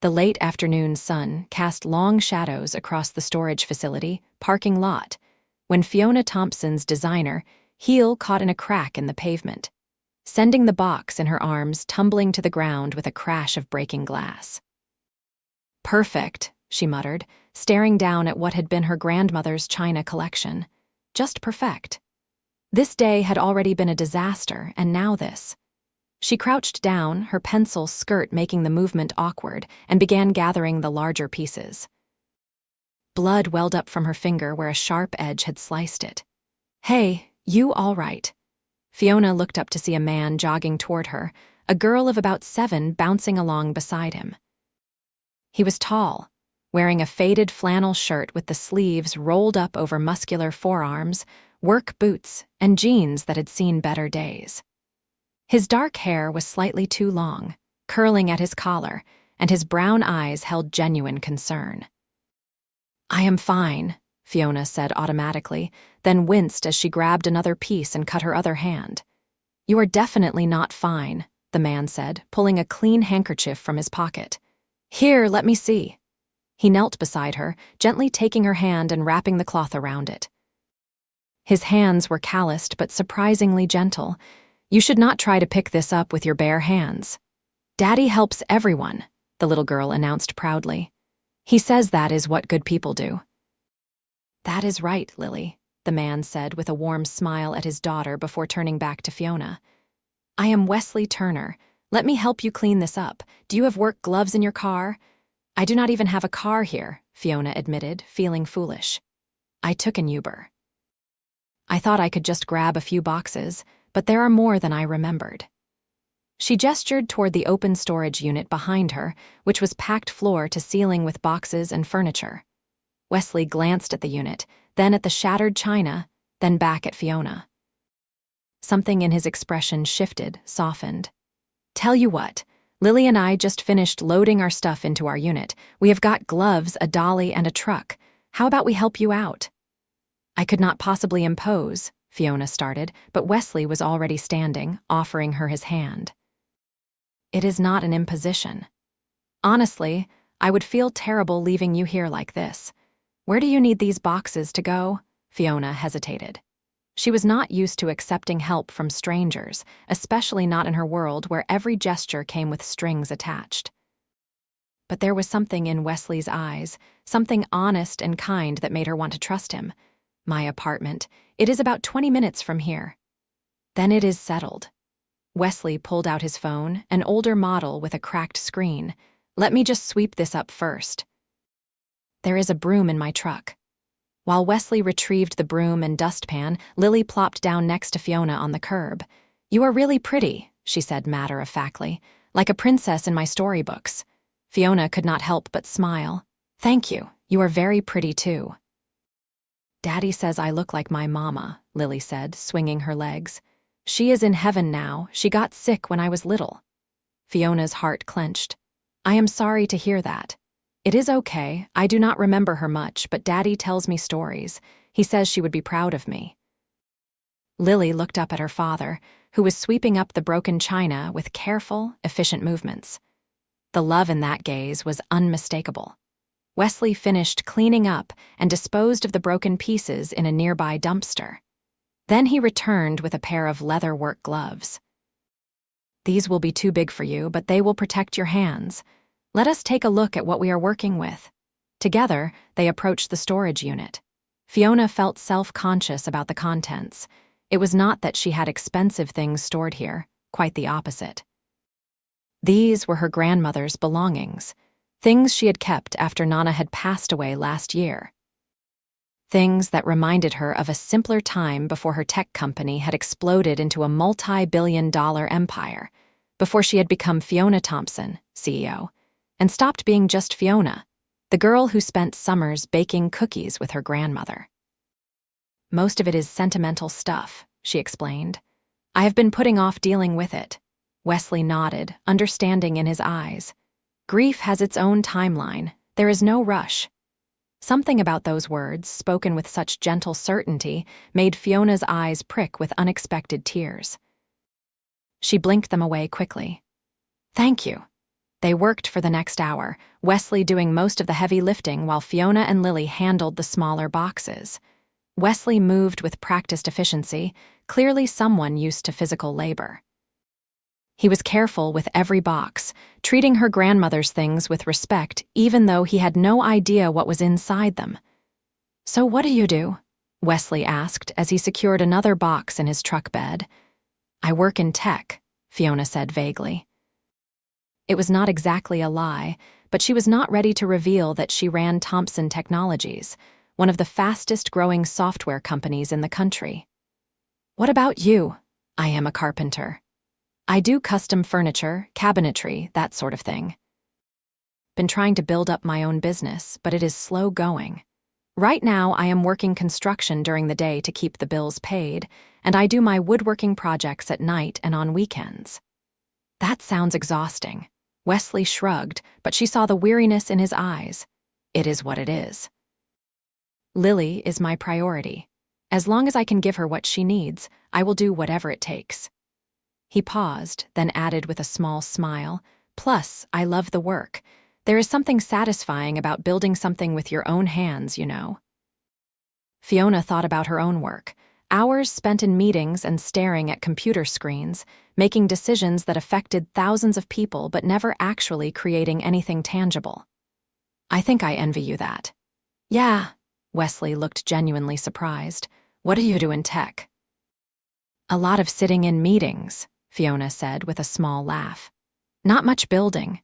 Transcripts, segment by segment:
The late afternoon sun cast long shadows across the storage facility parking lot when Fiona Thompson's designer heel caught in a crack in the pavement, sending the box in her arms tumbling to the ground with a crash of breaking glass. "Perfect," she muttered, staring down at what had been her grandmother's china collection. Just perfect. This day had already been a disaster, and now this. She crouched down, her pencil skirt making the movement awkward, and began gathering the larger pieces. Blood welled up from her finger where a sharp edge had sliced it. "Hey, you all right?" Fiona looked up to see a man jogging toward her, a girl of about 7 bouncing along beside him. He was tall, wearing a faded flannel shirt with the sleeves rolled up over muscular forearms, work boots, and jeans that had seen better days. His dark hair was slightly too long, curling at his collar, and his brown eyes held genuine concern. "I am fine," Fiona said automatically, then winced as she grabbed another piece and cut her other hand. "You are definitely not fine," the man said, pulling a clean handkerchief from his pocket. "Here, let me see." He knelt beside her, gently taking her hand and wrapping the cloth around it. His hands were calloused but surprisingly gentle. "You should not try to pick this up with your bare hands." "Daddy helps everyone," the little girl announced proudly. "He says that is what good people do." "That is right, Lily," the man said with a warm smile at his daughter before turning back to Fiona. "I am Wesley Turner. Let me help you clean this up. Do you have work gloves in your car?" "I do not even have a car here," Fiona admitted, feeling foolish. "I took an Uber. I thought I could just grab a few boxes, but there are more than I remembered." She gestured toward the open storage unit behind her, which was packed floor to ceiling with boxes and furniture. Wesley glanced at the unit, then at the shattered china, then back at Fiona. Something in his expression shifted, softened. "Tell you what, Lily and I just finished loading our stuff into our unit. We have got gloves, a dolly, and a truck. How about we help you out?" "I could not possibly impose," Fiona started, but Wesley was already standing, offering her his hand. "It is not an imposition. Honestly, I would feel terrible leaving you here like this. Where do you need these boxes to go?" Fiona hesitated. She was not used to accepting help from strangers, especially not in her world where every gesture came with strings attached. But there was something in Wesley's eyes, something honest and kind that made her want to trust him. "My apartment. It is about 20 minutes from here." "Then it is settled." Wesley pulled out his phone, an older model with a cracked screen. "Let me just sweep this up first." "There is a broom in my truck." While Wesley retrieved the broom and dustpan, Lily plopped down next to Fiona on the curb. "You are really pretty," she said matter-of-factly, "like a princess in my storybooks." Fiona could not help but smile. "Thank you. You are very pretty too." "Daddy says I look like my mama," Lily said, swinging her legs. "She is in heaven now. She got sick when I was little." Fiona's heart clenched. "I am sorry to hear that. It is okay. I do not remember her much, but Daddy tells me stories. He says she would be proud of me." Lily looked up at her father, who was sweeping up the broken china with careful, efficient movements. The love in that gaze was unmistakable. Wesley finished cleaning up and disposed of the broken pieces in a nearby dumpster. Then he returned with a pair of leather work gloves. "These will be too big for you, but they will protect your hands. Let us take a look at what we are working with." Together, they approached the storage unit. Fiona felt self-conscious about the contents. It was not that she had expensive things stored here, quite the opposite. These were her grandmother's belongings, things she had kept after Nana had passed away last year. Things that reminded her of a simpler time before her tech company had exploded into a multi-billion-dollar empire, before she had become Fiona Thompson, CEO, and stopped being just Fiona, the girl who spent summers baking cookies with her grandmother. "Most of it is sentimental stuff," she explained. "I have been putting off dealing with it." Wesley nodded, understanding in his eyes. "Grief has its own timeline. There is no rush." Something about those words, spoken with such gentle certainty, made Fiona's eyes prick with unexpected tears. She blinked them away quickly. "Thank you." They worked for the next hour, Wesley doing most of the heavy lifting while Fiona and Lily handled the smaller boxes. Wesley moved with practiced efficiency, clearly someone used to physical labor. He was careful with every box, treating her grandmother's things with respect even though he had no idea what was inside them. "So what do you do?" Wesley asked as he secured another box in his truck bed. "I work in tech," Fiona said vaguely. It was not exactly a lie, but she was not ready to reveal that she ran Thompson Technologies, one of the fastest-growing software companies in the country. "What about you?" "I am a carpenter. I do custom furniture, cabinetry, that sort of thing. Been trying to build up my own business, but it is slow going. Right now, I am working construction during the day to keep the bills paid, and I do my woodworking projects at night and on weekends." "That sounds exhausting." Wesley shrugged, but she saw the weariness in his eyes. "It is what it is. Lily is my priority. As long as I can give her what she needs, I will do whatever it takes." He paused, then added with a small smile, "Plus, I love the work. There is something satisfying about building something with your own hands, you know." Fiona thought about her own work, hours spent in meetings and staring at computer screens, making decisions that affected thousands of people but never actually creating anything tangible. "I think I envy you that." "Yeah." Wesley looked genuinely surprised. "What do you do in tech?" "A lot of sitting in meetings," Fiona said with a small laugh. "Not much building."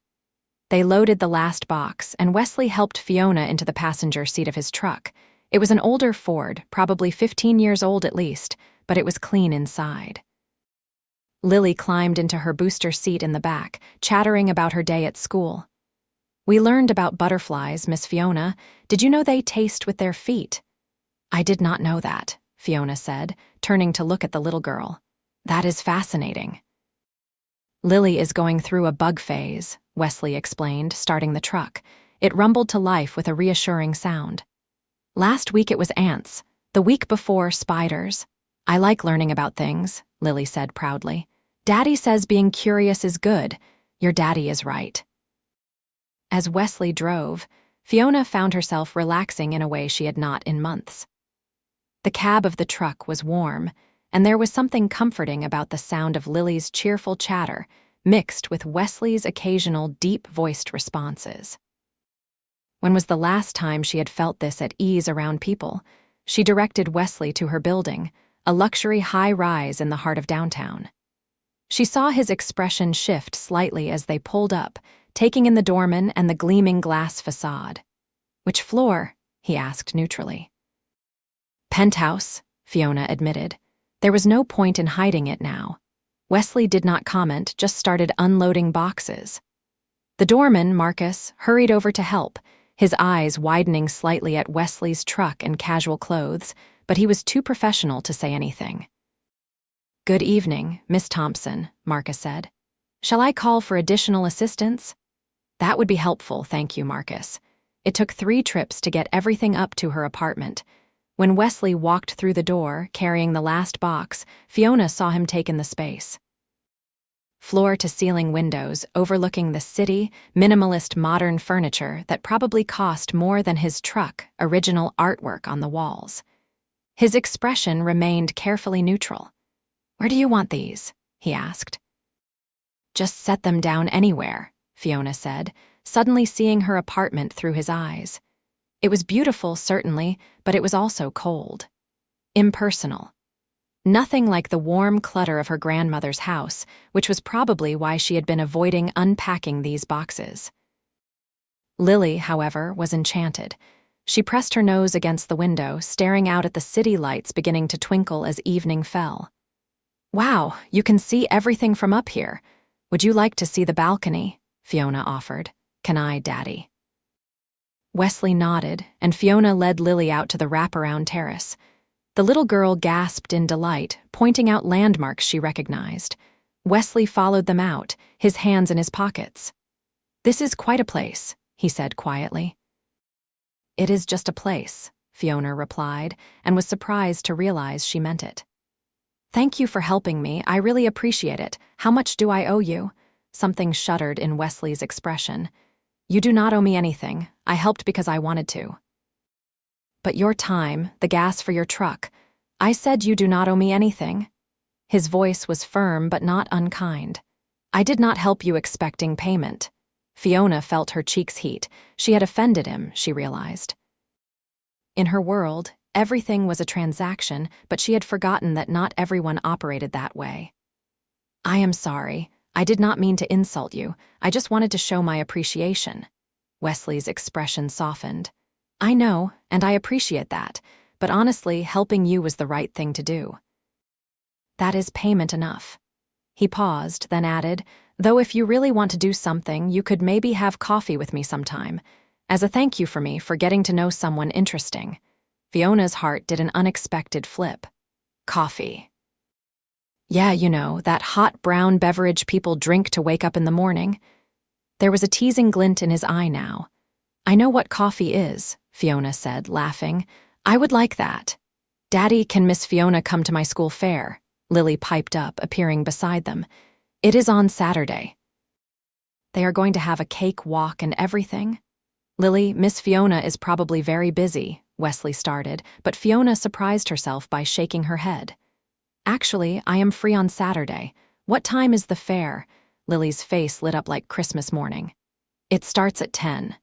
They loaded the last box, and Wesley helped Fiona into the passenger seat of his truck. It was an older Ford, probably 15 years old at least, but it was clean inside. Lily climbed into her booster seat in the back, chattering about her day at school. "We learned about butterflies, Miss Fiona. Did you know they taste with their feet?" "I did not know that," Fiona said, turning to look at the little girl. "That is fascinating." "Lily is going through a bug phase," Wesley explained, starting the truck. It rumbled to life with a reassuring sound. "Last week it was ants, the week before spiders. I like learning about things," Lily said proudly. "Daddy says being curious is good. Your daddy is right." As Wesley drove, Fiona found herself relaxing in a way she had not in months. The cab of the truck was warm, and there was something comforting about the sound of Lily's cheerful chatter, mixed with Wesley's occasional deep-voiced responses. When was the last time she had felt this at ease around people? She directed Wesley to her building, a luxury high-rise in the heart of downtown. She saw his expression shift slightly as they pulled up, taking in the doorman and the gleaming glass facade. "Which floor?" he asked neutrally. "Penthouse," Fiona admitted. There was no point in hiding it now. Wesley did not comment, just started unloading boxes. The doorman, Marcus, hurried over to help, his eyes widening slightly at Wesley's truck and casual clothes, but he was too professional to say anything. "Good evening, Miss Thompson," Marcus said. "Shall I call for additional assistance?" "That would be helpful, thank you, Marcus." It took 3 trips to get everything up to her apartment. When Wesley walked through the door, carrying the last box, Fiona saw him take in the space. Floor-to-ceiling windows overlooking the city, minimalist modern furniture that probably cost more than his truck, original artwork on the walls. His expression remained carefully neutral. "Where do you want these?" he asked. "Just set them down anywhere," Fiona said, suddenly seeing her apartment through his eyes. It was beautiful, certainly, but it was also cold. Impersonal. Nothing like the warm clutter of her grandmother's house, which was probably why she had been avoiding unpacking these boxes. Lily, however, was enchanted. She pressed her nose against the window, staring out at the city lights beginning to twinkle as evening fell. "Wow, you can see everything from up here. Would you like to see the balcony?" Fiona offered. "Can I, Daddy?" Wesley nodded, and Fiona led Lily out to the wraparound terrace. The little girl gasped in delight, pointing out landmarks she recognized. Wesley followed them out, his hands in his pockets. "This is quite a place," he said quietly. "It is just a place," Fiona replied, and was surprised to realize she meant it. "Thank you for helping me. I really appreciate it. How much do I owe you?" Something shuddered in Wesley's expression. "You do not owe me anything. I helped because I wanted to." "But your time, the gas for your truck. I said you do not owe me anything." His voice was firm but not unkind. "I did not help you expecting payment." Fiona felt her cheeks heat. She had offended him, she realized. In her world, everything was a transaction, but she had forgotten that not everyone operated that way. "I am sorry. I did not mean to insult you. I just wanted to show my appreciation." Wesley's expression softened. "I know, and I appreciate that, but honestly, helping you was the right thing to do." "That is payment enough." He paused, then added, "Though if you really want to do something, you could maybe have coffee with me sometime, as a thank you for me for getting to know someone interesting." Fiona's heart did an unexpected flip. Coffee. "Yeah, you know, that hot brown beverage people drink to wake up in the morning." There was a teasing glint in his eye now. "I know what coffee is," Fiona said, laughing. "I would like that." "Daddy, can Miss Fiona come to my school fair?" Lily piped up, appearing beside them. "It is on Saturday." "They are going to have a cake walk and everything?" "Lily, Miss Fiona is probably very busy," Wesley started, but Fiona surprised herself by shaking her head. "Actually, I am free on Saturday. What time is the fair?" Lily's face lit up like Christmas morning. "It starts at 10.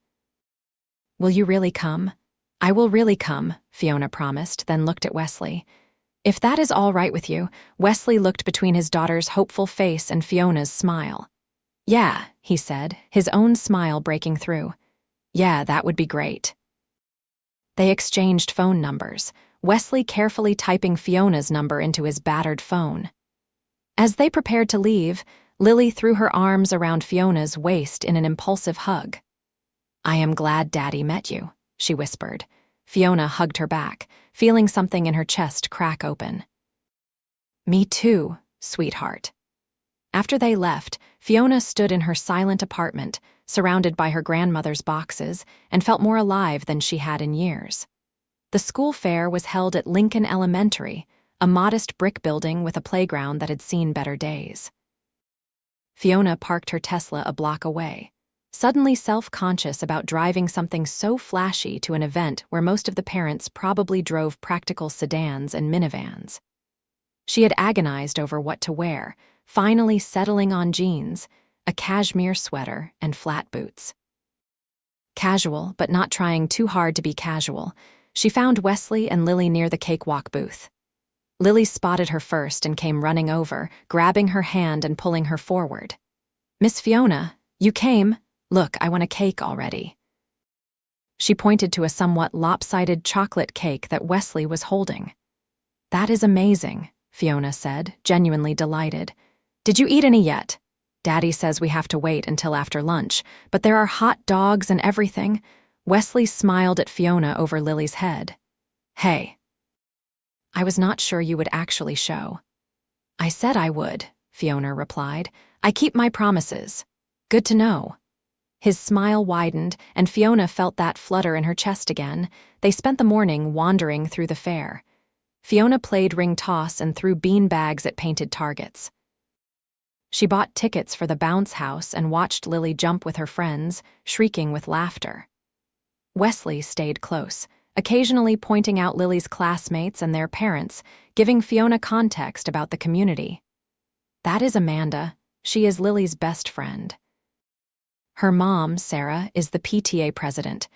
"Will you really come?" "I will really come," Fiona promised, then looked at Wesley. "If that is all right with you," Wesley looked between his daughter's hopeful face and Fiona's smile. "Yeah," he said, his own smile breaking through. "Yeah, that would be great." They exchanged phone numbers, Wesley carefully typing Fiona's number into his battered phone. As they prepared to leave, Lily threw her arms around Fiona's waist in an impulsive hug. "I am glad Daddy met you," she whispered. Fiona hugged her back, feeling something in her chest crack open. "Me too, sweetheart." After they left, Fiona stood in her silent apartment, surrounded by her grandmother's boxes, and felt more alive than she had in years. The school fair was held at Lincoln Elementary, a modest brick building with a playground that had seen better days. Fiona parked her Tesla a block away, suddenly self-conscious about driving something so flashy to an event where most of the parents probably drove practical sedans and minivans. She had agonized over what to wear, finally settling on jeans, a cashmere sweater, and flat boots. Casual, but not trying too hard to be casual, she found Wesley and Lily near the cakewalk booth. Lily spotted her first and came running over, grabbing her hand and pulling her forward. "Miss Fiona, you came. Look, I want a cake already." She pointed to a somewhat lopsided chocolate cake that Wesley was holding. "That is amazing," Fiona said, genuinely delighted. "Did you eat any yet?" "Daddy says we have to wait until after lunch, but there are hot dogs and everything." Wesley smiled at Fiona over Lily's head. "Hey. I was not sure you would actually show." "I said I would," Fiona replied. "I keep my promises." "Good to know." His smile widened, and Fiona felt that flutter in her chest again. They spent the morning wandering through the fair. Fiona played ring toss and threw bean bags at painted targets. She bought tickets for the bounce house and watched Lily jump with her friends, shrieking with laughter. Wesley stayed close, occasionally pointing out Lily's classmates and their parents, giving Fiona context about the community. "That is Amanda. She is Lily's best friend. Her mom, Sarah, is the PTA president.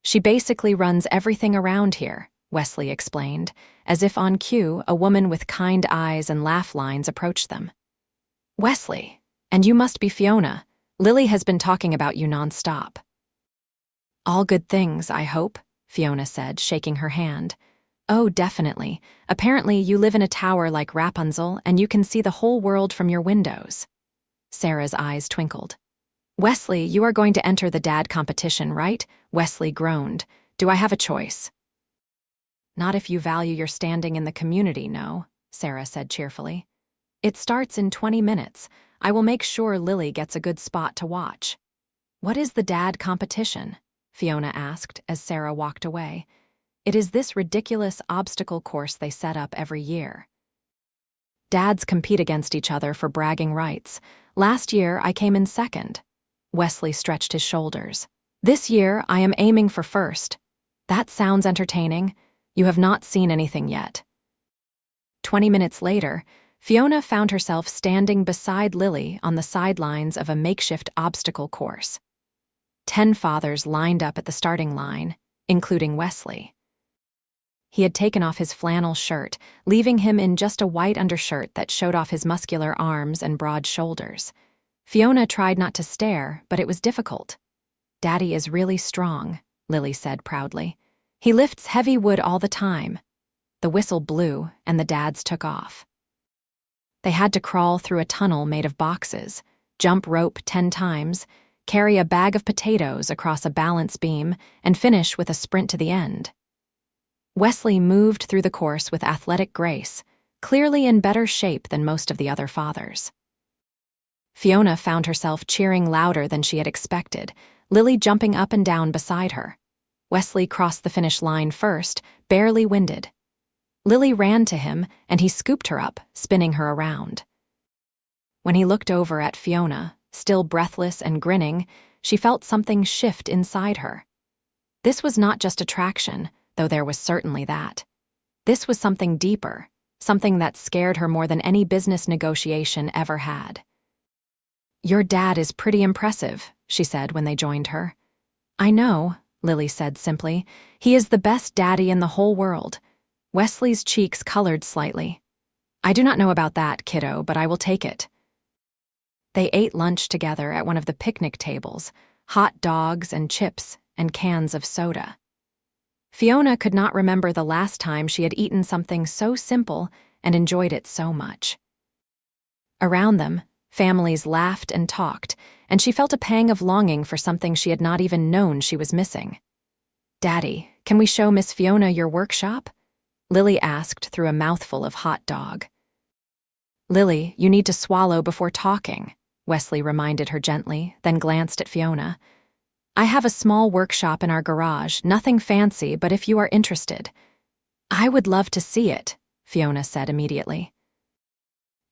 She basically runs everything around here," Wesley explained, as if on cue, a woman with kind eyes and laugh lines approached them. "Wesley, and you must be Fiona. Lily has been talking about you nonstop." "All good things, I hope," Fiona said, shaking her hand. "Oh, definitely. Apparently you live in a tower like Rapunzel, and you can see the whole world from your windows." Sarah's eyes twinkled. "Wesley, you are going to enter the dad competition, right?" Wesley groaned. "Do I have a choice?" "Not if you value your standing in the community, no," Sarah said cheerfully. "It starts in 20 minutes. I will make sure Lily gets a good spot to watch." "What is the dad competition?" Fiona asked as Sarah walked away. "It is this ridiculous obstacle course they set up every year. Dads compete against each other for bragging rights, Last year, I came in second. Wesley stretched his shoulders. This year, I am aiming for first. That sounds entertaining. You have not seen anything yet. 20 minutes later, Fiona found herself standing beside Lily on the sidelines of a makeshift obstacle course. 10 fathers lined up at the starting line, including Wesley. He had taken off his flannel shirt, leaving him in just a white undershirt that showed off his muscular arms and broad shoulders. Fiona tried not to stare, but it was difficult. "Daddy is really strong," Lily said proudly. "He lifts heavy wood all the time." The whistle blew, and the dads took off. They had to crawl through a tunnel made of boxes, jump rope 10 times, carry a bag of potatoes across a balance beam, and finish with a sprint to the end. Wesley moved through the course with athletic grace, clearly in better shape than most of the other fathers. Fiona found herself cheering louder than she had expected, Lily jumping up and down beside her. Wesley crossed the finish line first, barely winded. Lily ran to him, and he scooped her up, spinning her around. When he looked over at Fiona, still breathless and grinning, she felt something shift inside her. This was not just attraction, though there was certainly that. This was something deeper, something that scared her more than any business negotiation ever had. "Your dad is pretty impressive," she said when they joined her. "I know," Lily said simply. "He is the best daddy in the whole world." Wesley's cheeks colored slightly. "I do not know about that, kiddo, but I will take it." They ate lunch together at one of the picnic tables, hot dogs and chips and cans of soda. Fiona could not remember the last time she had eaten something so simple and enjoyed it so much. Around them, families laughed and talked, and she felt a pang of longing for something she had not even known she was missing. "Daddy, can we show Miss Fiona your workshop?" Lily asked through a mouthful of hot dog. "Lily, you need to swallow before talking," Wesley reminded her gently, then glanced at Fiona. "I have a small workshop in our garage, nothing fancy, but if you are interested." "I would love to see it," Fiona said immediately.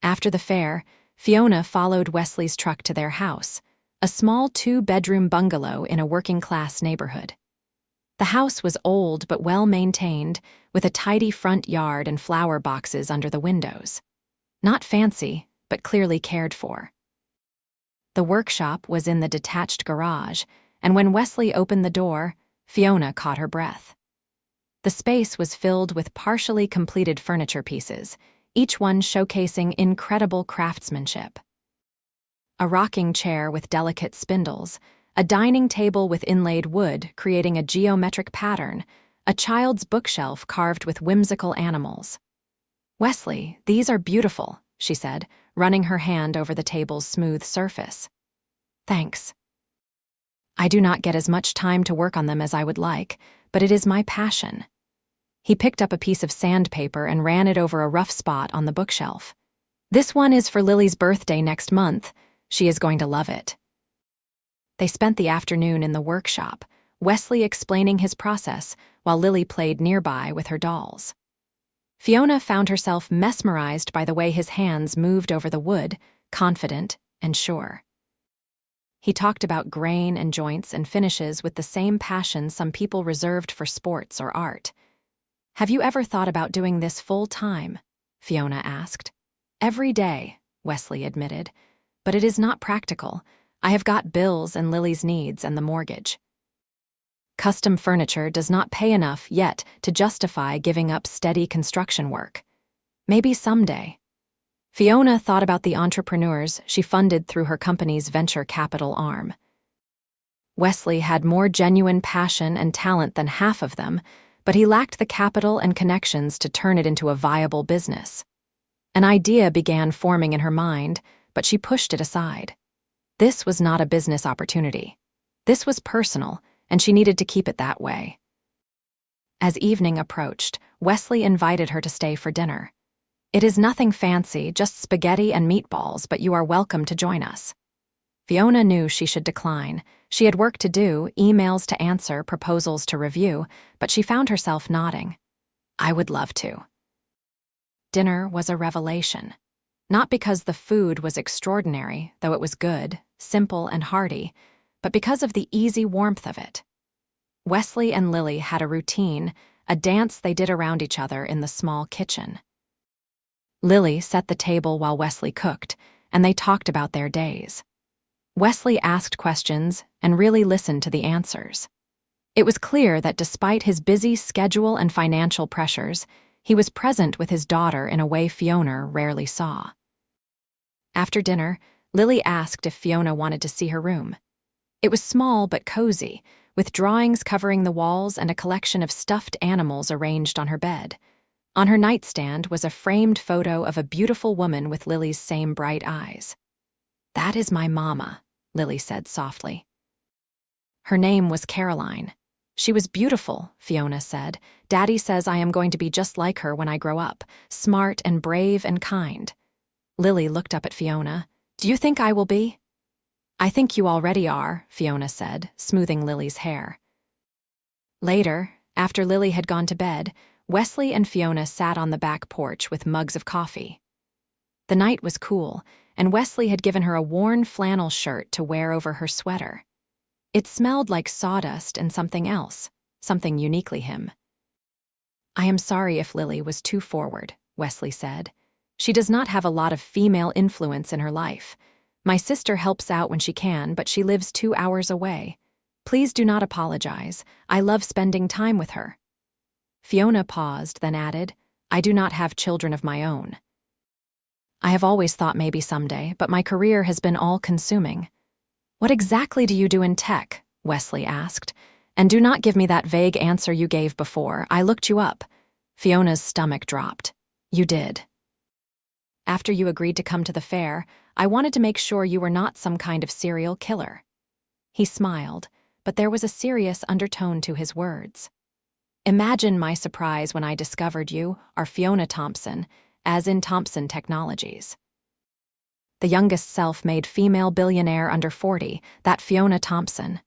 After the fair, Fiona followed Wesley's truck to their house, a small 2-bedroom bungalow in a working-class neighborhood. The house was old but well-maintained, with a tidy front yard and flower boxes under the windows. Not fancy, but clearly cared for. The workshop was in the detached garage, and when Wesley opened the door, Fiona caught her breath. The space was filled with partially completed furniture pieces, each one showcasing incredible craftsmanship. A rocking chair with delicate spindles, a dining table with inlaid wood creating a geometric pattern, a child's bookshelf carved with whimsical animals. "Wesley, these are beautiful," she said, running her hand over the table's smooth surface. "Thanks. I do not get as much time to work on them as I would like, but it is my passion." He picked up a piece of sandpaper and ran it over a rough spot on the bookshelf. "This one is for Lily's birthday next month. She is going to love it." They spent the afternoon in the workshop, Wesley explaining his process while Lily played nearby with her dolls. Fiona found herself mesmerized by the way his hands moved over the wood, confident and sure. He talked about grain and joints and finishes with the same passion some people reserved for sports or art. "Have you ever thought about doing this full-time?" Fiona asked. "Every day," Wesley admitted, "but it is not practical. I have got bills and Lily's needs and the mortgage." Custom furniture does not pay enough yet to justify giving up steady construction work. Maybe someday. Fiona thought about the entrepreneurs she funded through her company's venture capital arm. Wesley had more genuine passion and talent than half of them, but he lacked the capital and connections to turn it into a viable business. An idea began forming in her mind, but she pushed it aside. This was not a business opportunity. This was personal, and she needed to keep it that way. As evening approached, Wesley invited her to stay for dinner. "It is nothing fancy, just spaghetti and meatballs, but you are welcome to join us." Fiona knew she should decline. She had work to do, emails to answer, proposals to review, but she found herself nodding. "I would love to." Dinner was a revelation. Not because the food was extraordinary, though it was good, simple and hearty, but because of the easy warmth of it. Wesley and Lily had a routine, a dance they did around each other in the small kitchen. Lily set the table while Wesley cooked, and they talked about their days. Wesley asked questions and really listened to the answers. It was clear that despite his busy schedule and financial pressures, he was present with his daughter in a way Fiona rarely saw. After dinner, Lily asked if Fiona wanted to see her room. It was small but cozy, with drawings covering the walls and a collection of stuffed animals arranged on her bed. On her nightstand was a framed photo of a beautiful woman with Lily's same bright eyes. "That is my mama," Lily said softly. Her name was Caroline. "She was beautiful," Fiona said. "Daddy says I am going to be just like her when I grow up, smart and brave and kind." Lily looked up at Fiona. "Do you think I will be?" "I think you already are," Fiona said, smoothing Lily's hair. Later, after Lily had gone to bed, Wesley and Fiona sat on the back porch with mugs of coffee. The night was cool, and Wesley had given her a worn flannel shirt to wear over her sweater. It smelled like sawdust and something else, something uniquely him. "I am sorry if Lily was too forward," Wesley said. "She does not have a lot of female influence in her life. My sister helps out when she can, but she lives 2 hours away. Please do not apologize. I love spending time with her." Fiona paused, then added, "I do not have children of my own. I have always thought maybe someday, but my career has been all-consuming." "What exactly do you do in tech?" Wesley asked. "And do not give me that vague answer you gave before. I looked you up." Fiona's stomach dropped. "You did. After you agreed to come to the fair, I wanted to make sure you were not some kind of serial killer." He smiled, but there was a serious undertone to his words. "Imagine my surprise when I discovered you are Fiona Thompson, as in Thompson Technologies. The youngest self-made female billionaire under 40, that Fiona Thompson."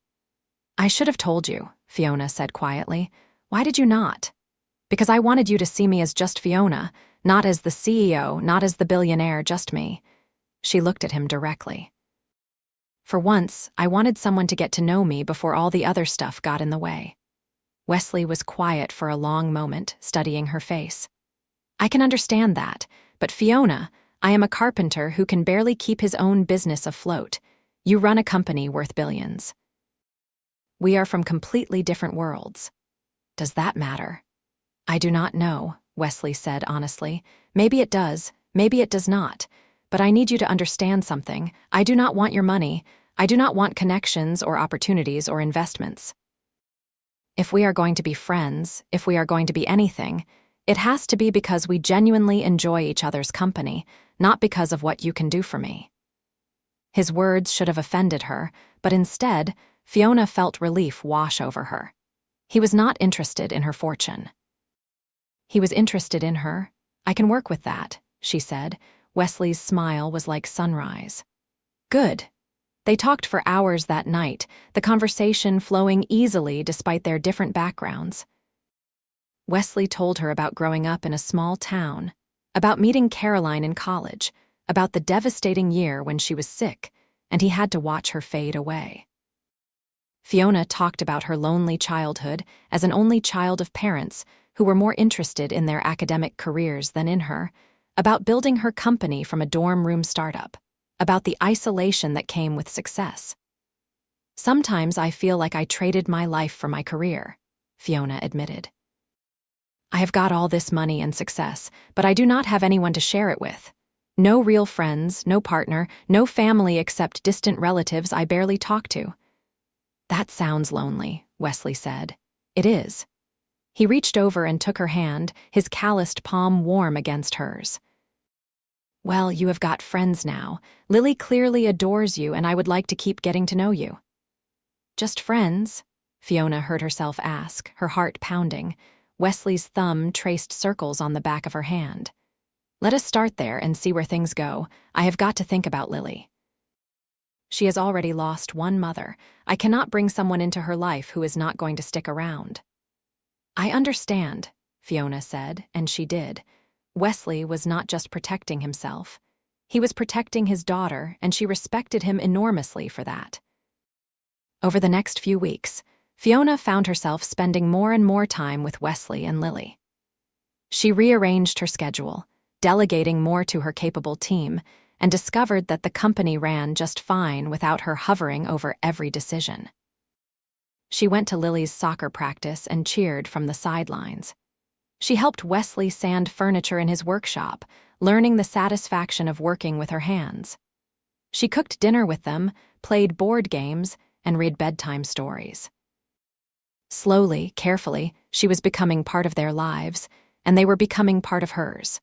"I should have told you," Fiona said quietly. "Why did you not?" "Because I wanted you to see me as just Fiona, not as the CEO, not as the billionaire, just me." She looked at him directly. "For once, I wanted someone to get to know me before all the other stuff got in the way." Wesley was quiet for a long moment, studying her face. "I can understand that, but Fiona, I am a carpenter who can barely keep his own business afloat. You run a company worth billions. We are from completely different worlds. Does that matter?" "I do not know," Wesley said honestly. "Maybe it does, maybe it does not. But I need you to understand something. I do not want your money. I do not want connections or opportunities or investments. If we are going to be friends, if we are going to be anything, it has to be because we genuinely enjoy each other's company, not because of what you can do for me." His words should have offended her, but instead, Fiona felt relief wash over her. He was not interested in her fortune. He was interested in her. "I can work with that," she said. Wesley's smile was like sunrise. "Good." They talked for hours that night, the conversation flowing easily despite their different backgrounds. Wesley told her about growing up in a small town, about meeting Caroline in college, about the devastating year when she was sick, and he had to watch her fade away. Fiona talked about her lonely childhood as an only child of parents who were more interested in their academic careers than in her, about building her company from a dorm room startup, about the isolation that came with success. "Sometimes I feel like I traded my life for my career," Fiona admitted. "I have got all this money and success, but I do not have anyone to share it with. No real friends, no partner, no family except distant relatives I barely talk to." "That sounds lonely," Wesley said. "It is." He reached over and took her hand, his calloused palm warm against hers. "Well, you have got friends now. Lily clearly adores you, and I would like to keep getting to know you." "Just friends?" Fiona heard herself ask, her heart pounding. Wesley's thumb traced circles on the back of her hand. "Let us start there and see where things go. I have got to think about Lily. She has already lost one mother. I cannot bring someone into her life who is not going to stick around." "I understand," Fiona said, and she did. Wesley was not just protecting himself. He was protecting his daughter, and she respected him enormously for that. Over the next few weeks, Fiona found herself spending more and more time with Wesley and Lily. She rearranged her schedule, delegating more to her capable team, and discovered that the company ran just fine without her hovering over every decision. She went to Lily's soccer practice and cheered from the sidelines. She helped Wesley sand furniture in his workshop, learning the satisfaction of working with her hands. She cooked dinner with them, played board games, and read bedtime stories. Slowly, carefully, she was becoming part of their lives, and they were becoming part of hers.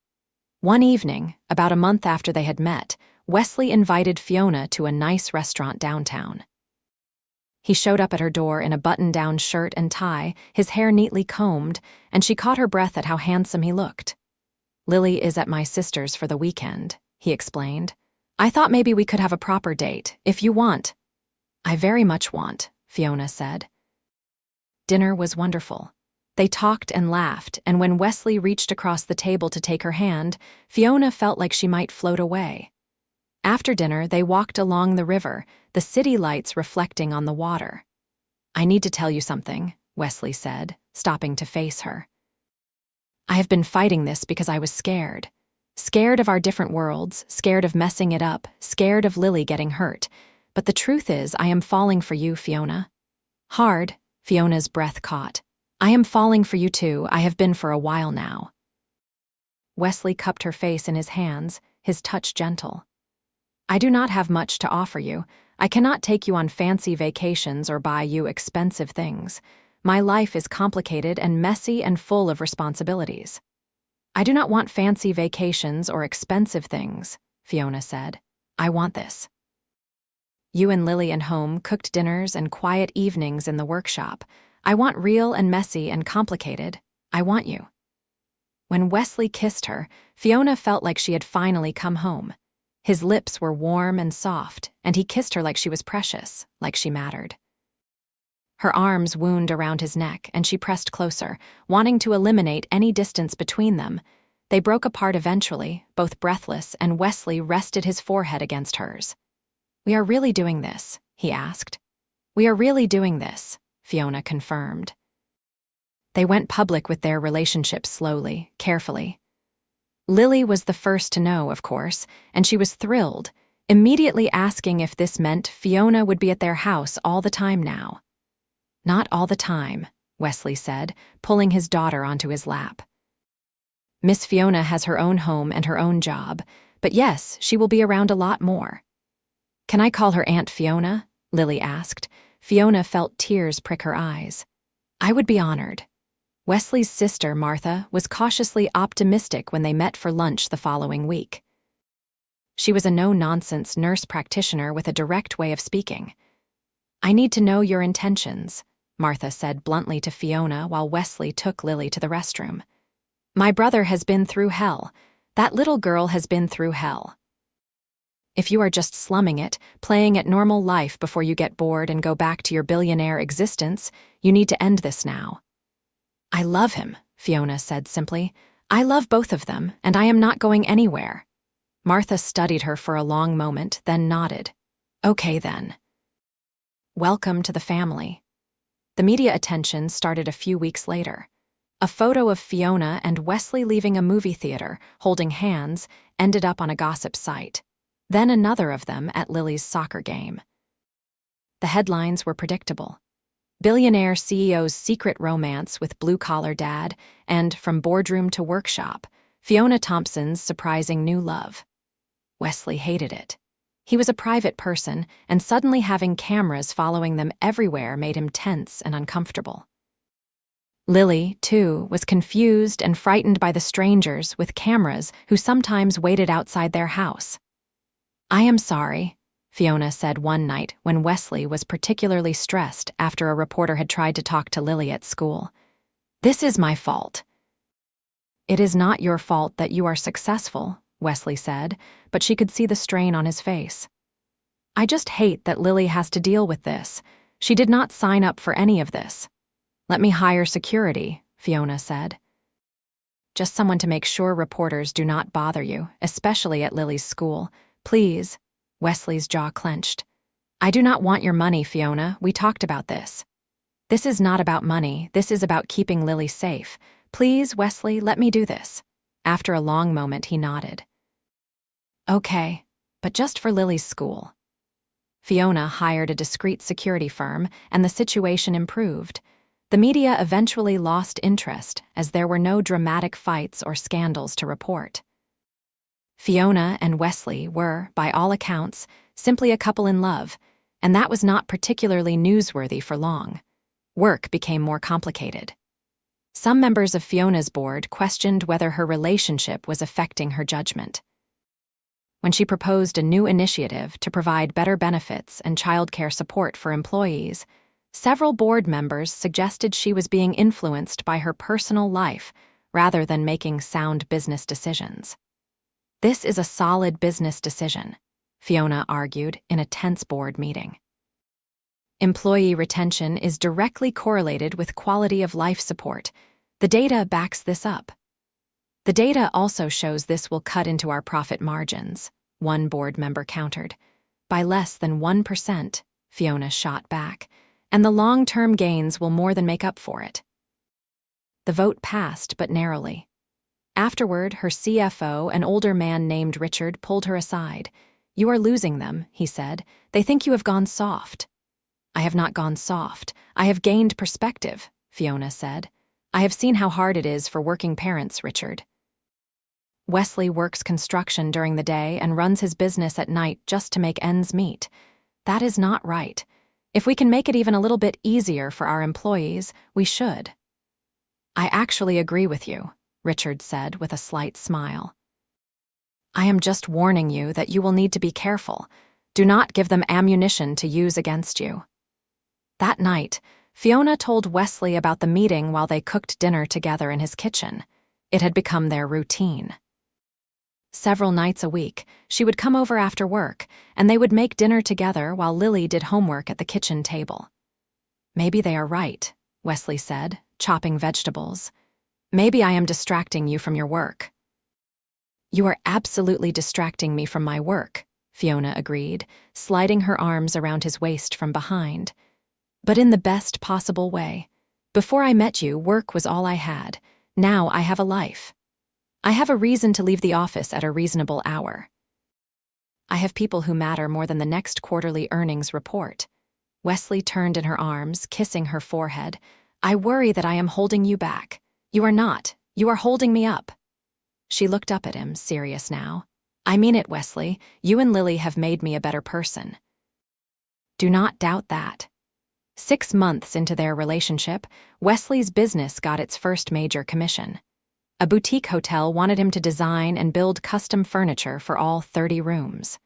One evening, about a month after they had met, Wesley invited Fiona to a nice restaurant downtown. He showed up at her door in a button-down shirt and tie, his hair neatly combed, and she caught her breath at how handsome he looked. "Lily is at my sister's for the weekend," he explained. "I thought maybe we could have a proper date, if you want." "I very much want," Fiona said. Dinner was wonderful. They talked and laughed, and when Wesley reached across the table to take her hand, Fiona felt like she might float away. After dinner, they walked along the river, the city lights reflecting on the water. "I need to tell you something," Wesley said, stopping to face her. "I have been fighting this because I was scared. Scared of our different worlds, scared of messing it up, scared of Lily getting hurt. But the truth is, I am falling for you, Fiona." "Hard," Fiona's breath caught. "I am falling for you too. I have been for a while now." Wesley cupped her face in his hands, his touch gentle. "I do not have much to offer you. I cannot take you on fancy vacations or buy you expensive things. My life is complicated and messy and full of responsibilities." "I do not want fancy vacations or expensive things," Fiona said. "I want this. You and Lily and home, cooked dinners and quiet evenings in the workshop. I want real and messy and complicated. I want you." When Wesley kissed her, Fiona felt like she had finally come home. His lips were warm and soft, and he kissed her like she was precious, like she mattered. Her arms wound around his neck, and she pressed closer, wanting to eliminate any distance between them. They broke apart eventually, both breathless, and Wesley rested his forehead against hers. "We are really doing this?" he asked. "We are really doing this," Fiona confirmed. They went public with their relationship slowly, carefully. Lily was the first to know, of course, and she was thrilled, immediately asking if this meant Fiona would be at their house all the time now. "Not all the time," Wesley said, pulling his daughter onto his lap. "Miss Fiona has her own home and her own job, but yes, she will be around a lot more." "Can I call her Aunt Fiona?" Lily asked. Fiona felt tears prick her eyes. "I would be honored." Wesley's sister, Martha, was cautiously optimistic when they met for lunch the following week. She was a no-nonsense nurse practitioner with a direct way of speaking. "I need to know your intentions," Martha said bluntly to Fiona while Wesley took Lily to the restroom. "My brother has been through hell. That little girl has been through hell. If you are just slumming it, playing at normal life before you get bored and go back to your billionaire existence, you need to end this now." "I love him," Fiona said simply. "I love both of them, and I am not going anywhere." Martha studied her for a long moment, then nodded. "Okay, then." Welcome to the family. The media attention started a few weeks later. A photo of Fiona and Wesley leaving a movie theater, holding hands, ended up on a gossip site. Then another of them at Lily's soccer game. The headlines were predictable. Billionaire CEO's secret romance with blue-collar dad, and from boardroom to workshop, Fiona Thompson's surprising new love. Wesley hated it. He was a private person, and suddenly having cameras following them everywhere made him tense and uncomfortable. Lily, too, was confused and frightened by the strangers with cameras who sometimes waited outside their house. "I am sorry," Fiona said one night when Wesley was particularly stressed after a reporter had tried to talk to Lily at school. "This is my fault." "It is not your fault that you are successful," Wesley said, but she could see the strain on his face. "I just hate that Lily has to deal with this. She did not sign up for any of this." "Let me hire security," Fiona said. Just someone to make sure reporters do not bother you, especially at Lily's school. Please. Wesley's jaw clenched. I do not want your money, Fiona. We talked about this. This is not about money. This is about keeping Lily safe. Please, Wesley, let me do this. After a long moment, he nodded. Okay, but just for Lily's school. Fiona hired a discreet security firm, and the situation improved. The media eventually lost interest, as there were no dramatic fights or scandals to report. Fiona and Wesley were, by all accounts, simply a couple in love, and that was not particularly newsworthy for long. Work became more complicated. Some members of Fiona's board questioned whether her relationship was affecting her judgment. When she proposed a new initiative to provide better benefits and childcare support for employees, several board members suggested she was being influenced by her personal life rather than making sound business decisions. This is a solid business decision, Fiona argued in a tense board meeting. Employee retention is directly correlated with quality of life support. The data backs this up. The data also shows this will cut into our profit margins, one board member countered. By less than 1%, Fiona shot back, and the long-term gains will more than make up for it. The vote passed, but narrowly. Afterward, her CFO, an older man named Richard, pulled her aside. You are losing them, he said. They think you have gone soft. I have not gone soft. I have gained perspective, Fiona said. I have seen how hard it is for working parents, Richard. Wesley works construction during the day and runs his business at night just to make ends meet. That is not right. If we can make it even a little bit easier for our employees, we should. I actually agree with you, Richard said with a slight smile. I am just warning you that you will need to be careful. Do not give them ammunition to use against you. That night, Fiona told Wesley about the meeting while they cooked dinner together in his kitchen. It had become their routine. Several nights a week, she would come over after work, and they would make dinner together while Lily did homework at the kitchen table. Maybe they are right, Wesley said, chopping vegetables. Maybe I am distracting you from your work. You are absolutely distracting me from my work, Fiona agreed, sliding her arms around his waist from behind. But in the best possible way. Before I met you, work was all I had. Now I have a life. I have a reason to leave the office at a reasonable hour. I have people who matter more than the next quarterly earnings report. Wesley turned in her arms, kissing her forehead. I worry that I am holding you back. You are not. You are holding me up. She looked up at him, serious now. I mean it, Wesley. You and Lily have made me a better person. Do not doubt that. 6 months into their relationship, Wesley's business got its first major commission. A boutique hotel wanted him to design and build custom furniture for all 30 rooms.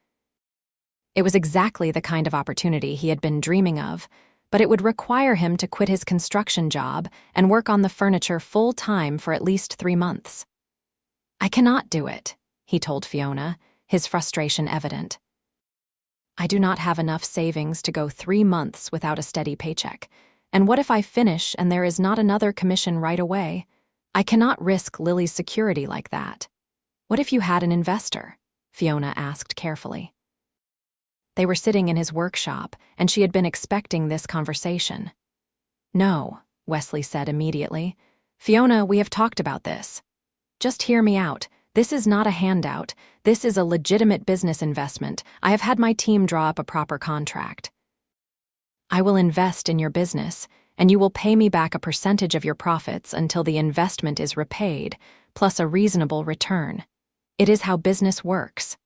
It was exactly the kind of opportunity he had been dreaming of, but it would require him to quit his construction job and work on the furniture full-time for at least 3 months. I cannot do it, he told Fiona, his frustration evident. I do not have enough savings to go 3 months without a steady paycheck. And what if I finish and there is not another commission right away? I cannot risk Lily's security like that. What if you had an investor? Fiona asked carefully. They were sitting in his workshop, and she had been expecting this conversation. No, Wesley said immediately. Fiona, we have talked about this. Just hear me out. This is not a handout. This is a legitimate business investment. I have had my team draw up a proper contract. I will invest in your business, and you will pay me back a percentage of your profits until the investment is repaid, plus a reasonable return. It is how business works.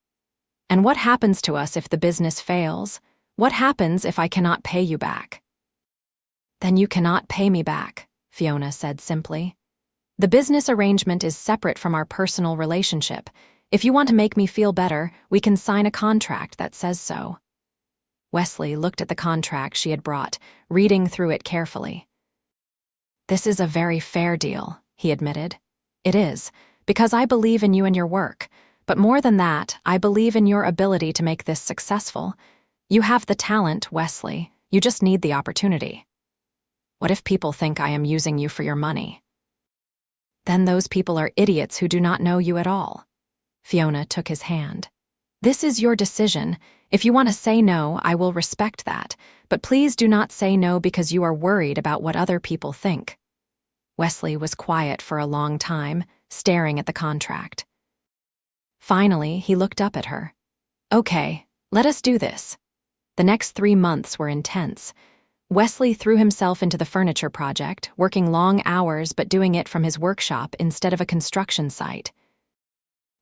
And what happens to us if the business fails? What happens if I cannot pay you back? Then you cannot pay me back, Fiona said simply. The business arrangement is separate from our personal relationship. If you want to make me feel better, we can sign a contract that says so. Wesley looked at the contract she had brought, reading through it carefully. This is a very fair deal, he admitted. It is, because I believe in you and your work. But more than that, I believe in your ability to make this successful. You have the talent, Wesley. You just need the opportunity. What if people think I am using you for your money? Then those people are idiots who do not know you at all. Fiona took his hand. This is your decision. If you want to say no, I will respect that, but please do not say no because you are worried about what other people think. Wesley was quiet for a long time, staring at the contract. Finally, he looked up at her. Okay, let us do this. The next 3 months were intense. Wesley threw himself into the furniture project, working long hours but doing it from his workshop instead of a construction site.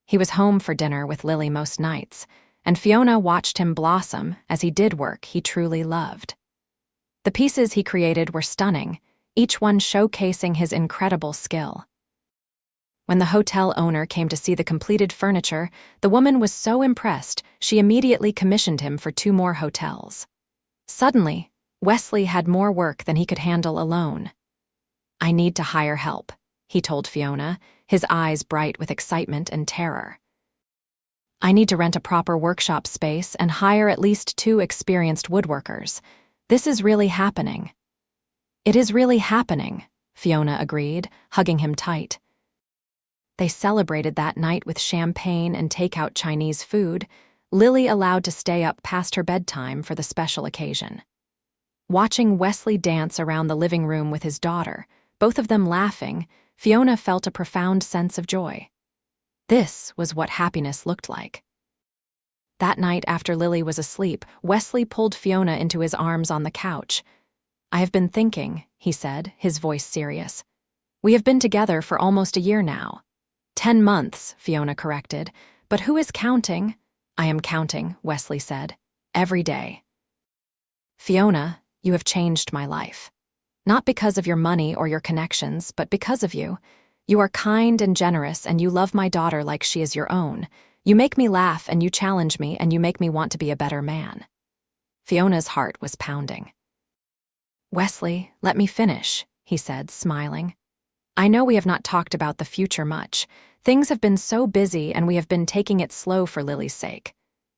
He was home for dinner with Lily most nights, and Fiona watched him blossom as he did work he truly loved. The pieces he created were stunning, each one showcasing his incredible skill. When the hotel owner came to see the completed furniture, the woman was so impressed she immediately commissioned him for 2 more hotels. Suddenly, Wesley had more work than he could handle alone. I need to hire help, he told Fiona, his eyes bright with excitement and terror. I need to rent a proper workshop space and hire at least 2 experienced woodworkers. This is really happening. It is really happening, Fiona agreed, hugging him tight. They celebrated that night with champagne and takeout Chinese food, Lily allowed to stay up past her bedtime for the special occasion. Watching Wesley dance around the living room with his daughter, both of them laughing, Fiona felt a profound sense of joy. This was what happiness looked like. That night after Lily was asleep, Wesley pulled Fiona into his arms on the couch. I have been thinking, he said, his voice serious. We have been together for almost a year now. 10 months, Fiona corrected. But who is counting? I am counting, Wesley said. Every day. Fiona, you have changed my life. Not because of your money or your connections, but because of you. You are kind and generous, and you love my daughter like she is your own. You make me laugh, and you challenge me, and you make me want to be a better man. Fiona's heart was pounding. Wesley, let me finish, he said, smiling. I know we have not talked about the future much. Things have been so busy, and we have been taking it slow for Lily's sake.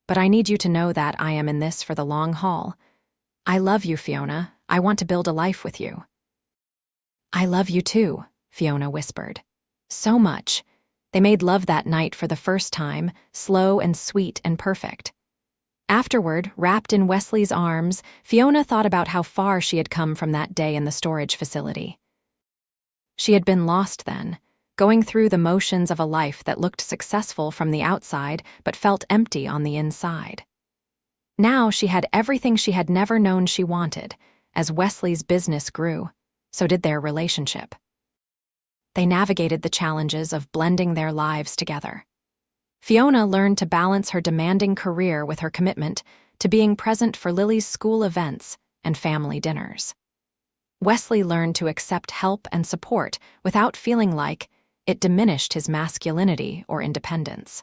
But I need you to know that I am in this for the long haul. I love you, Fiona. I want to build a life with you. I love you too, Fiona whispered. So much. They made love that night for the first time, slow and sweet and perfect. Afterward, wrapped in Wesley's arms, Fiona thought about how far she had come from that day in the storage facility. She had been lost then, going through the motions of a life that looked successful from the outside but felt empty on the inside. Now she had everything she had never known she wanted. As Wesley's business grew, so did their relationship. They navigated the challenges of blending their lives together. Fiona learned to balance her demanding career with her commitment to being present for Lily's school events and family dinners. Wesley learned to accept help and support without feeling like it diminished his masculinity or independence.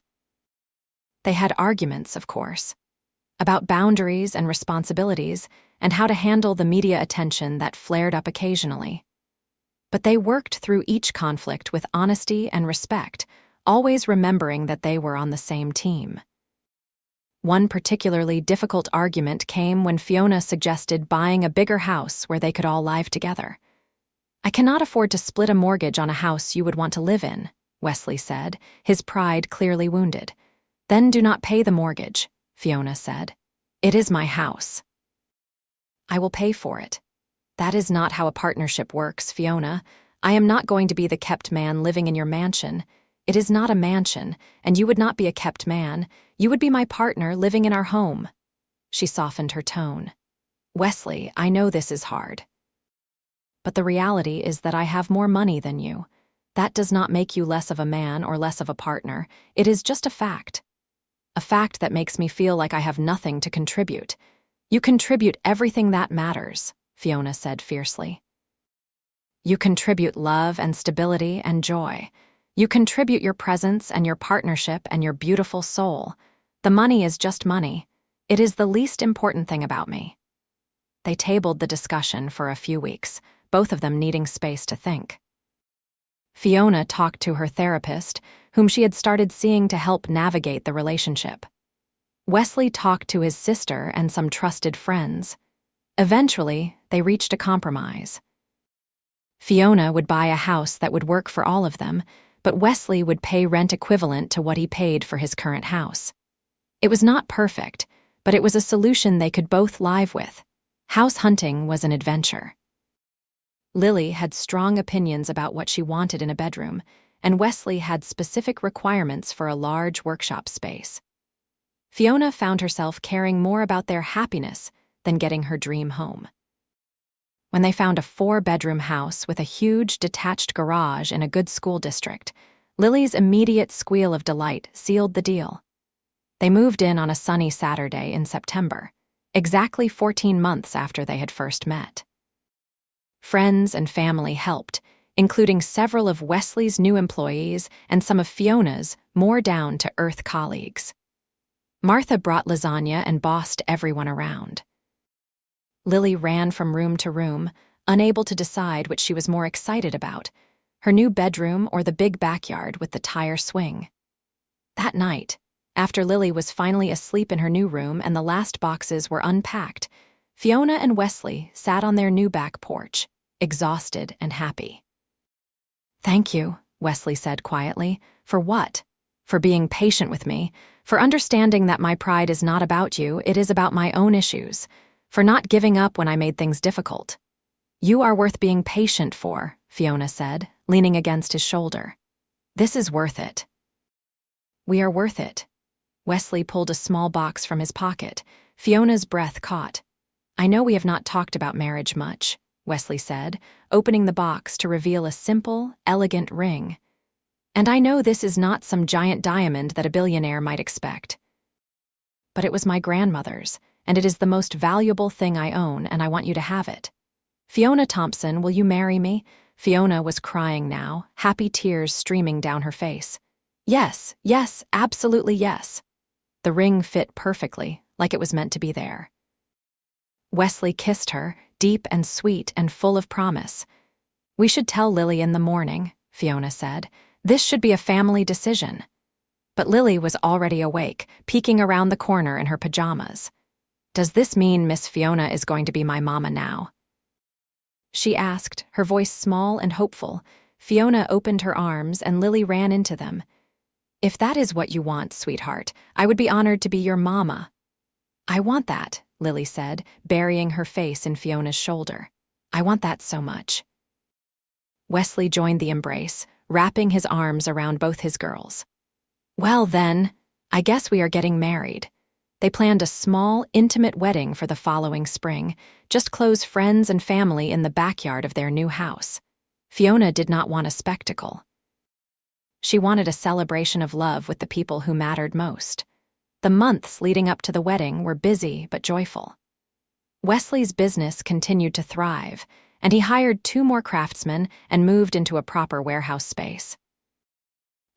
They had arguments, of course, about boundaries and responsibilities and how to handle the media attention that flared up occasionally. But they worked through each conflict with honesty and respect, always remembering that they were on the same team. One particularly difficult argument came when Fiona suggested buying a bigger house where they could all live together. I cannot afford to split a mortgage on a house you would want to live in, Wesley said, his pride clearly wounded. Then do not pay the mortgage, Fiona said. It is my house. I will pay for it. That is not how a partnership works, Fiona. I am not going to be the kept man living in your mansion. It is not a mansion, and you would not be a kept man. You would be my partner living in our home. She softened her tone. Wesley, I know this is hard. But the reality is that I have more money than you. That does not make you less of a man or less of a partner. It is just a fact. A fact that makes me feel like I have nothing to contribute. You contribute everything that matters, Fiona said fiercely. You contribute love and stability and joy. You contribute your presence and your partnership and your beautiful soul. The money is just money. It is the least important thing about me. They tabled the discussion for a few weeks, both of them needing space to think. Fiona talked to her therapist, whom she had started seeing to help navigate the relationship. Wesley talked to his sister and some trusted friends. Eventually, they reached a compromise. Fiona would buy a house that would work for all of them, but Wesley would pay rent equivalent to what he paid for his current house. It was not perfect, but it was a solution they could both live with. House hunting was an adventure. Lily had strong opinions about what she wanted in a bedroom, and Wesley had specific requirements for a large workshop space. Fiona found herself caring more about their happiness than getting her dream home. When they found a 4-bedroom house with a huge detached garage in a good school district, Lily's immediate squeal of delight sealed the deal. They moved in on a sunny Saturday in September, exactly 14 months after they had first met. Friends and family helped, including several of Wesley's new employees and some of Fiona's more down-to-earth colleagues. Martha brought lasagna and bossed everyone around. Lily ran from room to room, unable to decide which she was more excited about, her new bedroom or the big backyard with the tire swing. That night, after Lily was finally asleep in her new room and the last boxes were unpacked, Fiona and Wesley sat on their new back porch, exhausted and happy. "Thank you," Wesley said quietly. "For what? For being patient with me, for understanding that my pride is not about you, it is about my own issues, for not giving up when I made things difficult." "You are worth being patient for," Fiona said, leaning against his shoulder. "This is worth it." "We are worth it." Wesley pulled a small box from his pocket. Fiona's breath caught. "I know we have not talked about marriage much," Wesley said, opening the box to reveal a simple, elegant ring. "And I know this is not some giant diamond that a billionaire might expect. But it was my grandmother's, and it is the most valuable thing I own, and I want you to have it. Fiona Thompson, will you marry me?" Fiona was crying now, happy tears streaming down her face. "Yes, yes, absolutely yes." The ring fit perfectly, like it was meant to be there. Wesley kissed her, deep and sweet and full of promise. "We should tell Lily in the morning," Fiona said. "This should be a family decision." But Lily was already awake, peeking around the corner in her pajamas. "Does this mean Miss Fiona is going to be my mama now?" she asked, her voice small and hopeful. Fiona opened her arms and Lily ran into them. "If that is what you want, sweetheart, I would be honored to be your mama." "I want that," Lily said, burying her face in Fiona's shoulder. "I want that so much." Wesley joined the embrace, wrapping his arms around both his girls. "Well then, I guess we are getting married." They planned a small, intimate wedding for the following spring, just close friends and family in the backyard of their new house. Fiona did not want a spectacle. She wanted a celebration of love with the people who mattered most. The months leading up to the wedding were busy but joyful. Wesley's business continued to thrive, and he hired 2 more craftsmen and moved into a proper warehouse space.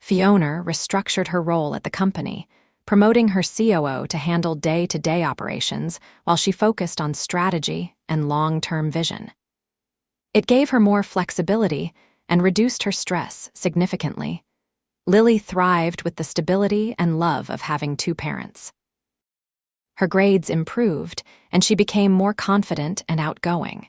Fiona restructured her role at the company, promoting her COO to handle day-to-day operations while she focused on strategy and long-term vision. It gave her more flexibility and reduced her stress significantly. Lily thrived with the stability and love of having 2 parents. Her grades improved, and she became more confident and outgoing.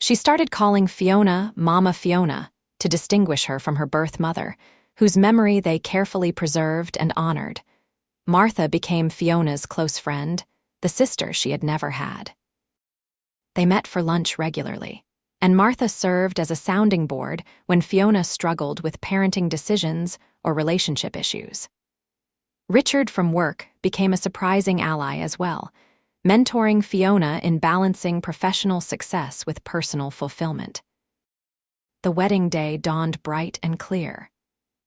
She started calling Fiona Mama Fiona to distinguish her from her birth mother, whose memory they carefully preserved and honored. Martha became Fiona's close friend, the sister she had never had. They met for lunch regularly, and Martha served as a sounding board when Fiona struggled with parenting decisions or relationship issues. Richard from work became a surprising ally as well, mentoring Fiona in balancing professional success with personal fulfillment. The wedding day dawned bright and clear.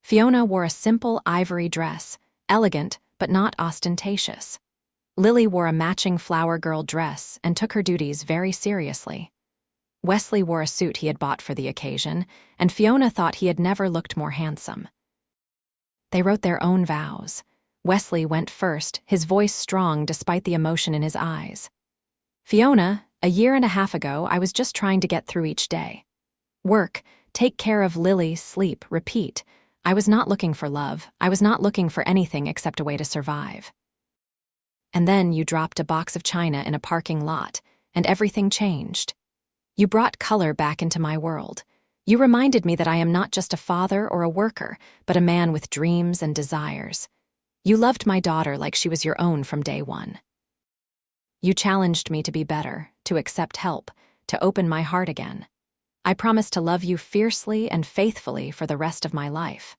Fiona wore a simple ivory dress, elegant but not ostentatious. Lily wore a matching flower girl dress and took her duties very seriously. Wesley wore a suit he had bought for the occasion, and Fiona thought he had never looked more handsome. They wrote their own vows. Wesley went first, his voice strong despite the emotion in his eyes. "Fiona, a year and a half ago, I was just trying to get through each day. Work, take care of Lily, sleep, repeat. I was not looking for love. I was not looking for anything except a way to survive. And then you dropped a box of china in a parking lot, and everything changed. You brought color back into my world. You reminded me that I am not just a father or a worker, but a man with dreams and desires. You loved my daughter like she was your own from day one. You challenged me to be better, to accept help, to open my heart again. I promise to love you fiercely and faithfully for the rest of my life.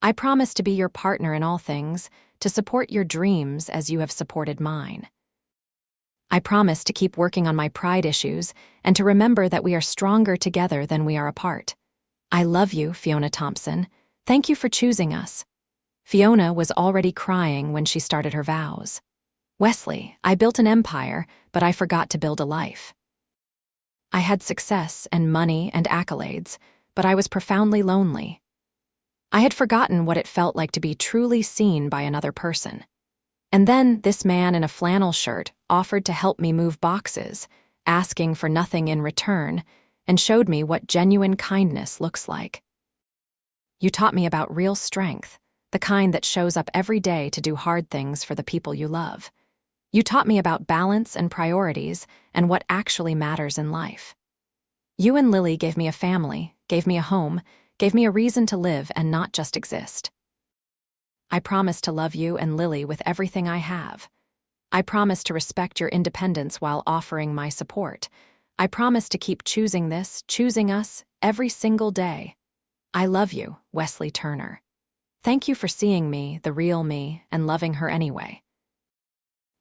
I promise to be your partner in all things, to support your dreams as you have supported mine. I promise to keep working on my pride issues and to remember that we are stronger together than we are apart. I love you, Fiona Thompson. Thank you for choosing us. Fiona was already crying when she started her vows. Wesley, I built an empire, but I forgot to build a life. I had success and money and accolades, but I was profoundly lonely. I had forgotten what it felt like to be truly seen by another person. And then this man in a flannel shirt offered to help me move boxes, asking for nothing in return, and showed me what genuine kindness looks like. You taught me about real strength, the kind that shows up every day to do hard things for the people you love. You taught me about balance and priorities and what actually matters in life. You and Lily gave me a family, gave me a home, gave me a reason to live and not just exist. I promise to love you and Lily with everything I have. I promise to respect your independence while offering my support. I promise to keep choosing us, every single day. I love you, Wesley Turner. Thank you for seeing me, the real me, and loving her anyway.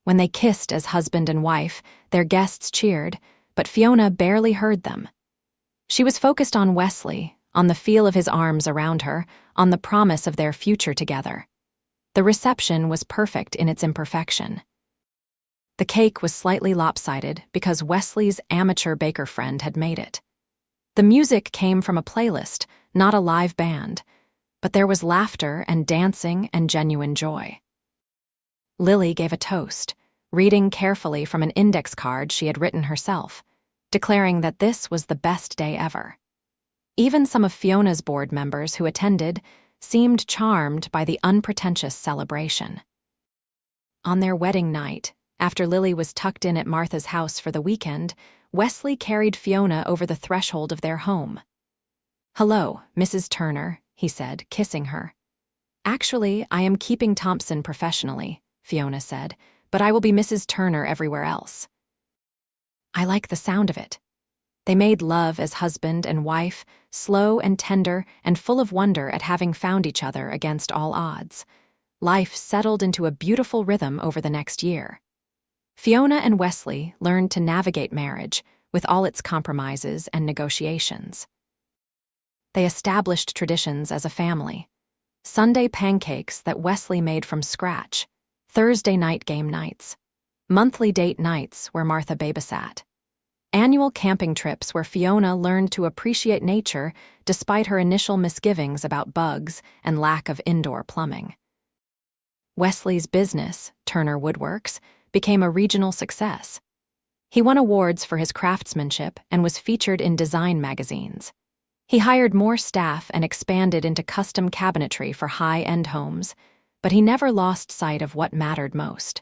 When they kissed as husband and wife, their guests cheered, but Fiona barely heard them. She was focused on Wesley, on the feel of his arms around her, on the promise of their future together. The reception was perfect in its imperfection. The cake was slightly lopsided because Wesley's amateur baker friend had made it. The music came from a playlist, not a live band, but there was laughter and dancing and genuine joy. Lily gave a toast, reading carefully from an index card she had written herself, declaring that this was the best day ever. Even some of Fiona's board members who attended seemed charmed by the unpretentious celebration. On their wedding night, after Lily was tucked in at Martha's house for the weekend, Wesley carried Fiona over the threshold of their home. "Hello, Mrs. Turner," he said, kissing her. "Actually, I am keeping Thompson professionally," Fiona said, "but I will be Mrs. Turner everywhere else." "I like the sound of it." They made love as husband and wife, slow and tender and full of wonder at having found each other against all odds. Life settled into a beautiful rhythm over the next year. Fiona and Wesley learned to navigate marriage with all its compromises and negotiations. They established traditions as a family. Sunday pancakes that Wesley made from scratch, Thursday night game nights, monthly date nights where Martha babysat, annual camping trips where Fiona learned to appreciate nature despite her initial misgivings about bugs and lack of indoor plumbing. Wesley's business, Turner Woodworks, became a regional success. He won awards for his craftsmanship and was featured in design magazines. He hired more staff and expanded into custom cabinetry for high-end homes, but he never lost sight of what mattered most.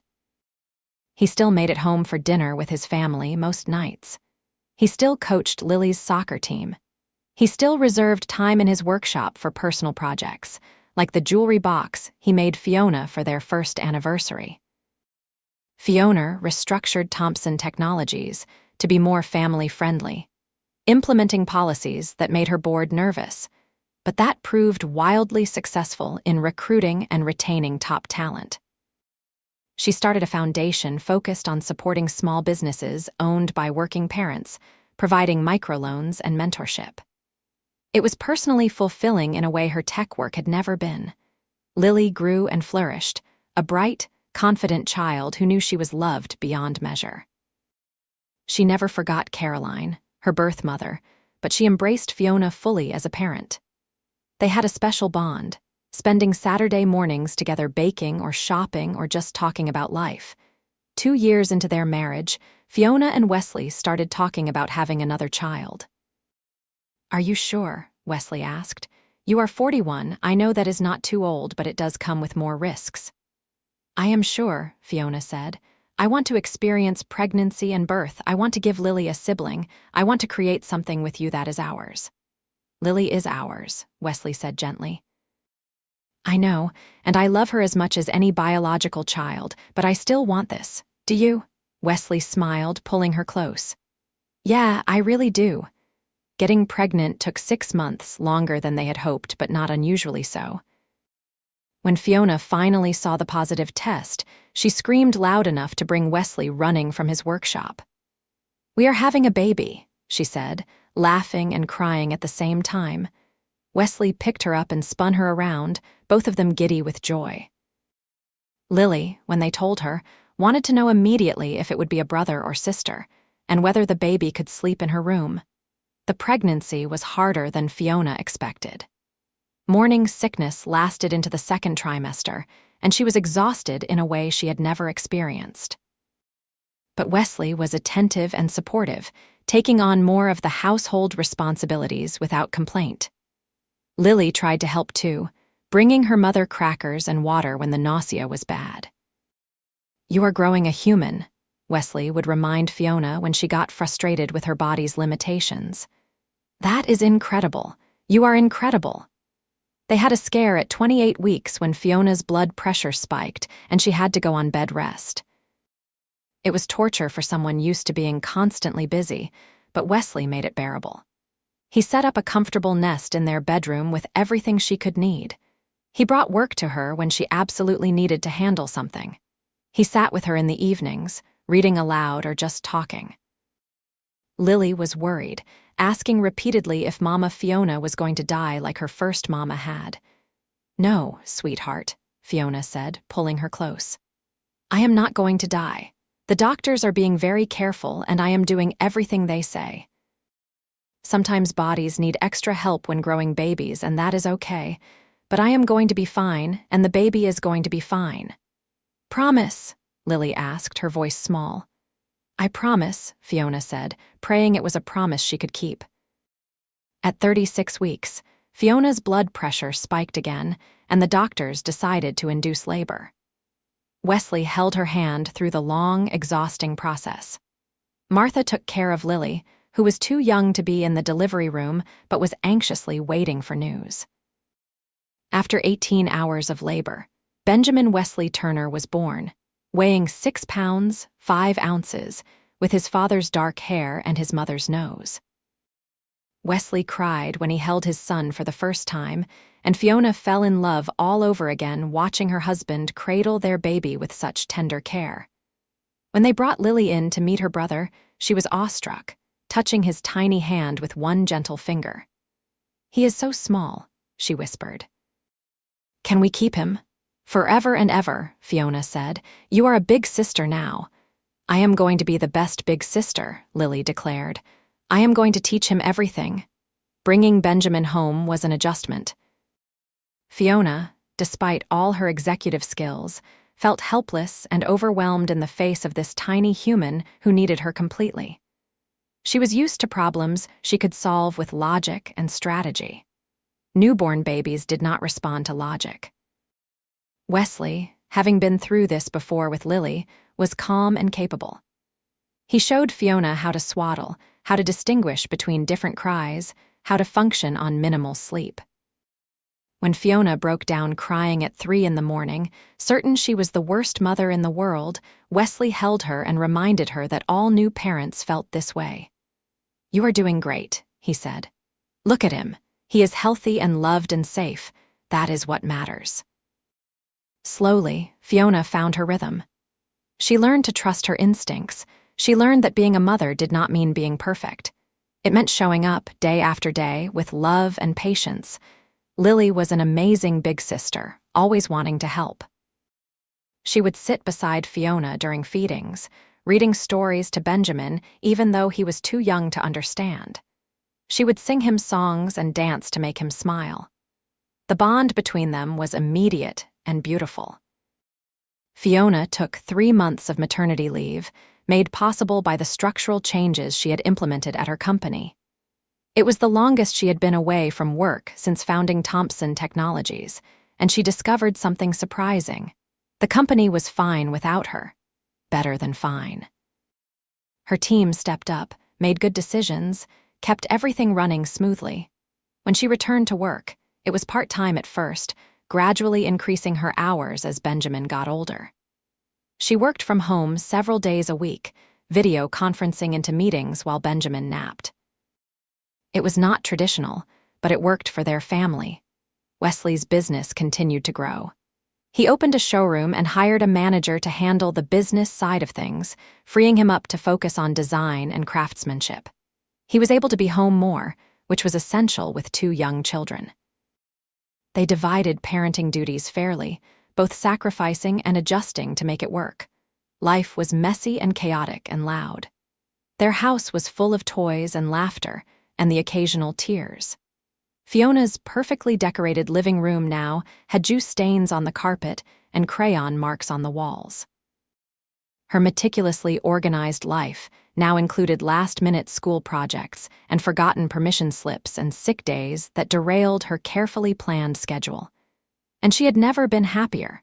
He still made it home for dinner with his family most nights. He still coached Lily's soccer team. He still reserved time in his workshop for personal projects, like the jewelry box he made Fiona for their first anniversary. Fiona restructured Thompson Technologies to be more family-friendly, implementing policies that made her board nervous, but that proved wildly successful in recruiting and retaining top talent. She started a foundation focused on supporting small businesses owned by working parents, providing microloans and mentorship. It was personally fulfilling in a way her tech work had never been. Lily grew and flourished, a bright, confident child who knew she was loved beyond measure. She never forgot Caroline, her birth mother, but she embraced Fiona fully as a parent. They had a special bond, spending Saturday mornings together baking or shopping or just talking about life. 2 years into their marriage, Fiona and Wesley started talking about having another child. "Are you sure?" Wesley asked. "You are 41. I know that is not too old, but it does come with more risks." "I am sure," Fiona said. "I want to experience pregnancy and birth. I want to give Lily a sibling. I want to create something with you that is ours." Lily is ours, Wesley said gently. I know, and I love her as much as any biological child, but I still want this. Do you? Wesley smiled, pulling her close. Yeah, I really do. Getting pregnant took 6 months, longer than they had hoped, but not unusually so. When Fiona finally saw the positive test, she screamed loud enough to bring Wesley running from his workshop. We are having a baby, she said, laughing and crying at the same time. Wesley picked her up and spun her around, both of them giddy with joy. Lily, when they told her, wanted to know immediately if it would be a brother or sister, and whether the baby could sleep in her room. The pregnancy was harder than Fiona expected. Morning sickness lasted into the 2nd trimester, and she was exhausted in a way she had never experienced. But Wesley was attentive and supportive, taking on more of the household responsibilities without complaint. Lily tried to help too, bringing her mother crackers and water when the nausea was bad. You are growing a human, Wesley would remind Fiona when she got frustrated with her body's limitations. That is incredible. You are incredible. They had a scare at 28 weeks when Fiona's blood pressure spiked and she had to go on bed rest. It was torture for someone used to being constantly busy, but Wesley made it bearable. He set up a comfortable nest in their bedroom with everything she could need. He brought work to her when she absolutely needed to handle something. He sat with her in the evenings, reading aloud or just talking. Lily was worried, asking repeatedly if Mama Fiona was going to die like her first mama had. No, sweetheart, Fiona said, pulling her close. I am not going to die. The doctors are being very careful and I am doing everything they say. Sometimes bodies need extra help when growing babies, and that is okay. But I am going to be fine, and the baby is going to be fine. Promise? Lily asked, her voice small. I promise, Fiona said, praying it was a promise she could keep. At 36 weeks, Fiona's blood pressure spiked again, and the doctors decided to induce labor. Wesley held her hand through the long, exhausting process. Martha took care of Lily, who was too young to be in the delivery room but was anxiously waiting for news. After 18 hours of labor, Benjamin Wesley Turner was born, weighing 6 pounds, 5 ounces, with his father's dark hair and his mother's nose. Wesley cried when he held his son for the first time, and Fiona fell in love all over again watching her husband cradle their baby with such tender care. When they brought Lily in to meet her brother, she was awestruck, touching his tiny hand with one gentle finger. He is so small, she whispered. Can we keep him? Forever and ever, Fiona said. You are a big sister now. I am going to be the best big sister, Lily declared. I am going to teach him everything. Bringing Benjamin home was an adjustment. Fiona, despite all her executive skills, felt helpless and overwhelmed in the face of this tiny human who needed her completely. She was used to problems she could solve with logic and strategy. Newborn babies did not respond to logic. Wesley, having been through this before with Lily, was calm and capable. He showed Fiona how to swaddle, how to distinguish between different cries, how to function on minimal sleep. When Fiona broke down crying at 3 a.m, certain she was the worst mother in the world, Wesley held her and reminded her that all new parents felt this way. You are doing great, he said. Look at him. He is healthy and loved and safe. That is what matters. Slowly, Fiona found her rhythm. She learned to trust her instincts. She learned that being a mother did not mean being perfect. It meant showing up day after day with love and patience. Lily was an amazing big sister, always wanting to help. She would sit beside Fiona during feedings, reading stories to Benjamin even though he was too young to understand. She would sing him songs and dance to make him smile. The bond between them was immediate and beautiful. Fiona took 3 months of maternity leave, made possible by the structural changes she had implemented at her company. It was the longest she had been away from work since founding Thompson Technologies, and she discovered something surprising. The company was fine without her. Better than fine. Her team stepped up, made good decisions, kept everything running smoothly. When she returned to work, it was part-time at first, gradually increasing her hours as Benjamin got older. She worked from home several days a week, video conferencing into meetings while Benjamin napped. It was not traditional, but it worked for their family. Wesley's business continued to grow. He opened a showroom and hired a manager to handle the business side of things, freeing him up to focus on design and craftsmanship. He was able to be home more, which was essential with 2 young children. They divided parenting duties fairly, both sacrificing and adjusting to make it work. Life was messy and chaotic and loud. Their house was full of toys and laughter, and the occasional tears. Fiona's perfectly decorated living room now had juice stains on the carpet and crayon marks on the walls. Her meticulously organized life now included last-minute school projects and forgotten permission slips and sick days that derailed her carefully planned schedule. And she had never been happier.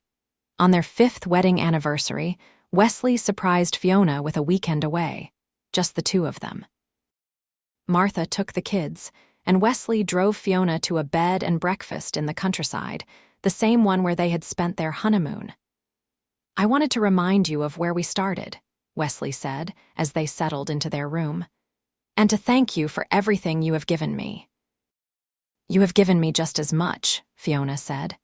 On their 5th wedding anniversary, Wesley surprised Fiona with a weekend away, just the 2 of them. Martha took the kids, and Wesley drove Fiona to a bed and breakfast in the countryside, the same one where they had spent their honeymoon. "I wanted to remind you of where we started," Wesley said as they settled into their room, "and to thank you for everything you have given me." "You have given me just as much," Fiona said.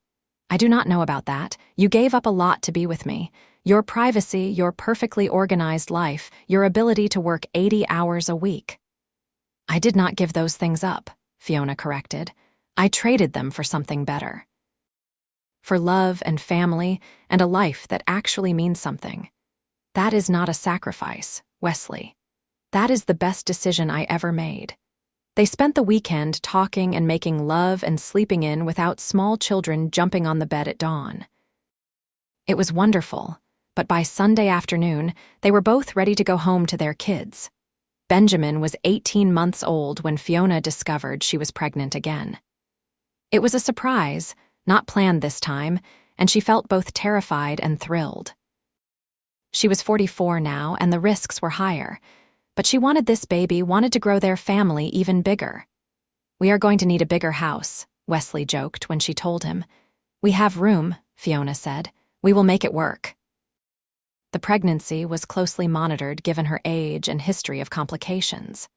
"I do not know about that. You gave up a lot to be with me. Your privacy, your perfectly organized life, your ability to work 80 hours a week." "I did not give those things up," Fiona corrected. "I traded them for something better. For love and family and a life that actually means something. That is not a sacrifice, Wesley. That is the best decision I ever made." They spent the weekend talking and making love and sleeping in without small children jumping on the bed at dawn. It was wonderful, but by Sunday afternoon, they were both ready to go home to their kids. Benjamin was 18 months old when Fiona discovered she was pregnant again. It was a surprise, not planned this time, and she felt both terrified and thrilled. She was 44 now, and the risks were higher, but she wanted this baby, wanted to grow their family even bigger. "We are going to need a bigger house," Wesley joked when she told him. "We have room," Fiona said. "We will make it work." The pregnancy was closely monitored given her age and history of complications.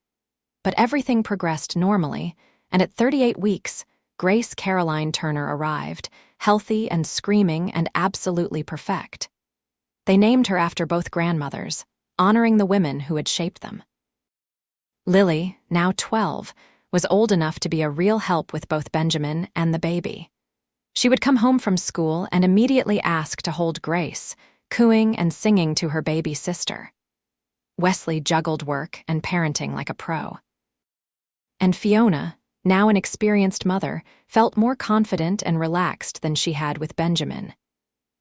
But everything progressed normally, and at 38 weeks, Grace Caroline Turner arrived, healthy and screaming and absolutely perfect. They named her after both grandmothers, honoring the women who had shaped them. Lily, now 12, was old enough to be a real help with both Benjamin and the baby. She would come home from school and immediately ask to hold Grace, cooing and singing to her baby sister. Wesley juggled work and parenting like a pro. And Fiona, now an experienced mother, felt more confident and relaxed than she had with Benjamin.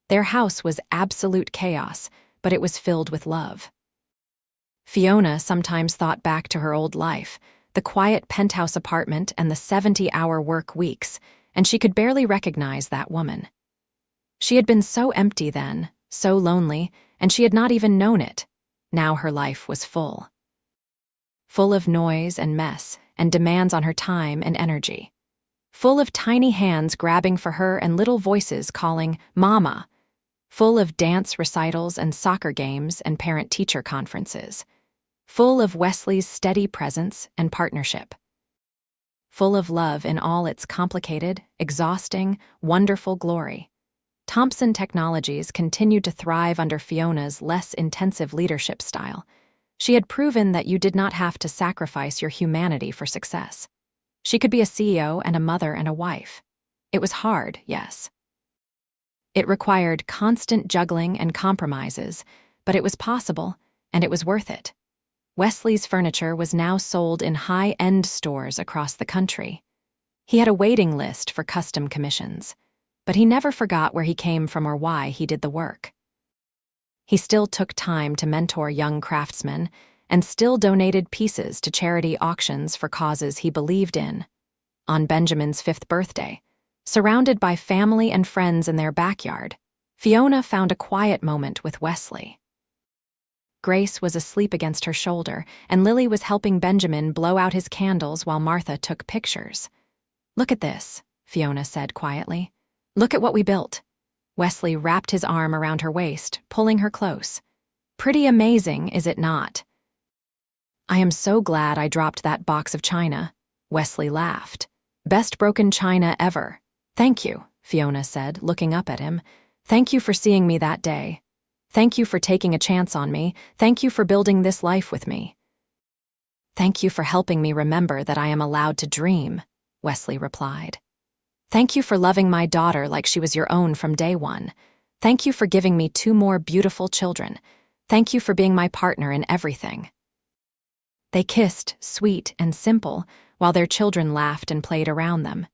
Their house was absolute chaos, but it was filled with love. Fiona sometimes thought back to her old life, the quiet penthouse apartment and the 70-hour work weeks, and she could barely recognize that woman. She had been so empty then, so lonely, and she had not even known it. Now her life was full. Full of noise and mess and demands on her time and energy. Full of tiny hands grabbing for her and little voices calling, "Mama." Full of dance recitals and soccer games and parent-teacher conferences. Full of Wesley's steady presence and partnership. Full of love in all its complicated, exhausting, wonderful glory. Thompson Technologies continued to thrive under Fiona's less intensive leadership style. She had proven that you did not have to sacrifice your humanity for success. She could be a CEO and a mother and a wife. It was hard, yes. It required constant juggling and compromises, but it was possible, and it was worth it. Wesley's furniture was now sold in high-end stores across the country. He had a waiting list for custom commissions, but he never forgot where he came from or why he did the work. He still took time to mentor young craftsmen and still donated pieces to charity auctions for causes he believed in. On Benjamin's 5th birthday, surrounded by family and friends in their backyard, Fiona found a quiet moment with Wesley. Grace was asleep against her shoulder, and Lily was helping Benjamin blow out his candles while Martha took pictures. "Look at this," Fiona said quietly. "Look at what we built." Wesley wrapped his arm around her waist, pulling her close. "Pretty amazing, is it not?" "I am so glad I dropped that box of china," Wesley laughed. "Best broken china ever." "Thank you," Fiona said, looking up at him. "Thank you for seeing me that day. Thank you for taking a chance on me. Thank you for building this life with me." "Thank you for helping me remember that I am allowed to dream," Wesley replied. "Thank you for loving my daughter like she was your own from day one. Thank you for giving me 2 more beautiful children. Thank you for being my partner in everything." They kissed, sweet and simple, while their children laughed and played around them.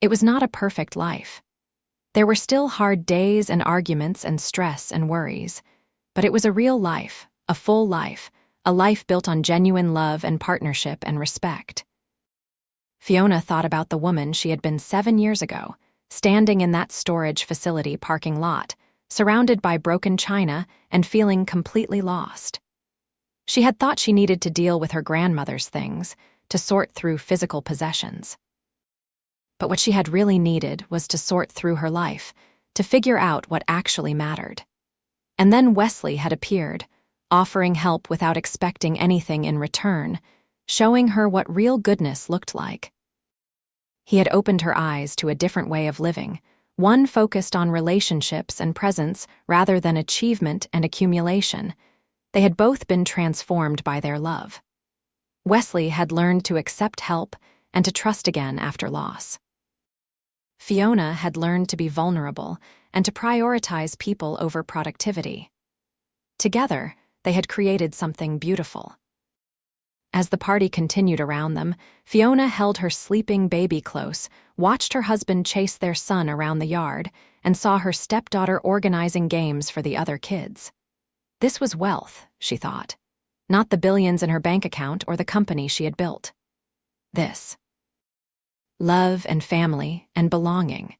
It was not a perfect life. There were still hard days and arguments and stress and worries, but it was a real life, a full life, a life built on genuine love and partnership and respect. Fiona thought about the woman she had been 7 years ago, standing in that storage facility parking lot, surrounded by broken china and feeling completely lost. She had thought she needed to deal with her grandmother's things, to sort through physical possessions. But what she had really needed was to sort through her life, to figure out what actually mattered. And then Wesley had appeared, offering help without expecting anything in return, showing her what real goodness looked like. He had opened her eyes to a different way of living, one focused on relationships and presence rather than achievement and accumulation. They had both been transformed by their love. Wesley had learned to accept help and to trust again after loss. Fiona had learned to be vulnerable and to prioritize people over productivity. Together, they had created something beautiful. As the party continued around them, Fiona held her sleeping baby close, watched her husband chase their son around the yard, and saw her stepdaughter organizing games for the other kids. This was wealth, she thought, not the billions in her bank account or the company she had built. This. Love and family and belonging.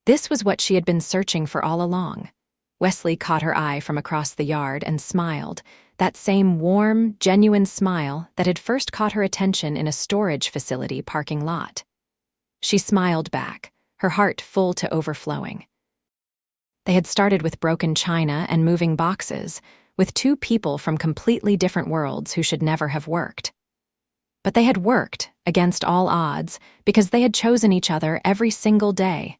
This was what she had been searching for all along. Wesley caught her eye from across the yard and smiled, that same warm, genuine smile that had first caught her attention in a storage facility parking lot. She smiled back, her heart full to overflowing. They had started with broken china and moving boxes, with 2 people from completely different worlds who should never have worked. But they had worked, against all odds, because they had chosen each other every single day.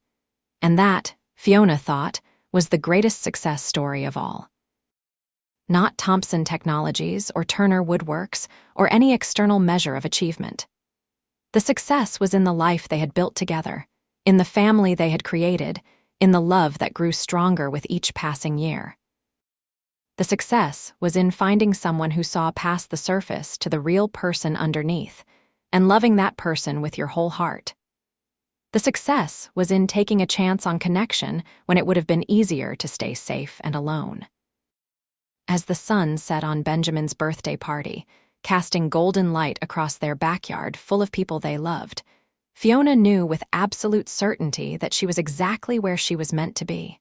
And that, Fiona thought, was the greatest success story of all. Not Thompson Technologies or Turner Woodworks or any external measure of achievement. The success was in the life they had built together, in the family they had created, in the love that grew stronger with each passing year. The success was in finding someone who saw past the surface to the real person underneath, and loving that person with your whole heart. The success was in taking a chance on connection when it would have been easier to stay safe and alone. As the sun set on Benjamin's birthday party, casting golden light across their backyard full of people they loved, Fiona knew with absolute certainty that she was exactly where she was meant to be.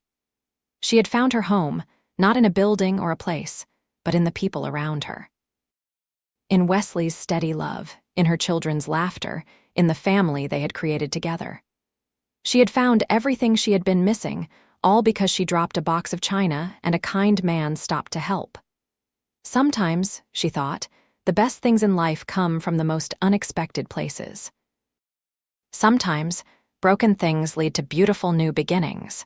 She had found her home, not in a building or a place, but in the people around her. In Wesley's steady love, in her children's laughter, in the family they had created together. She had found everything she had been missing, all because she dropped a box of china and a kind man stopped to help. Sometimes, she thought, the best things in life come from the most unexpected places. Sometimes, broken things lead to beautiful new beginnings.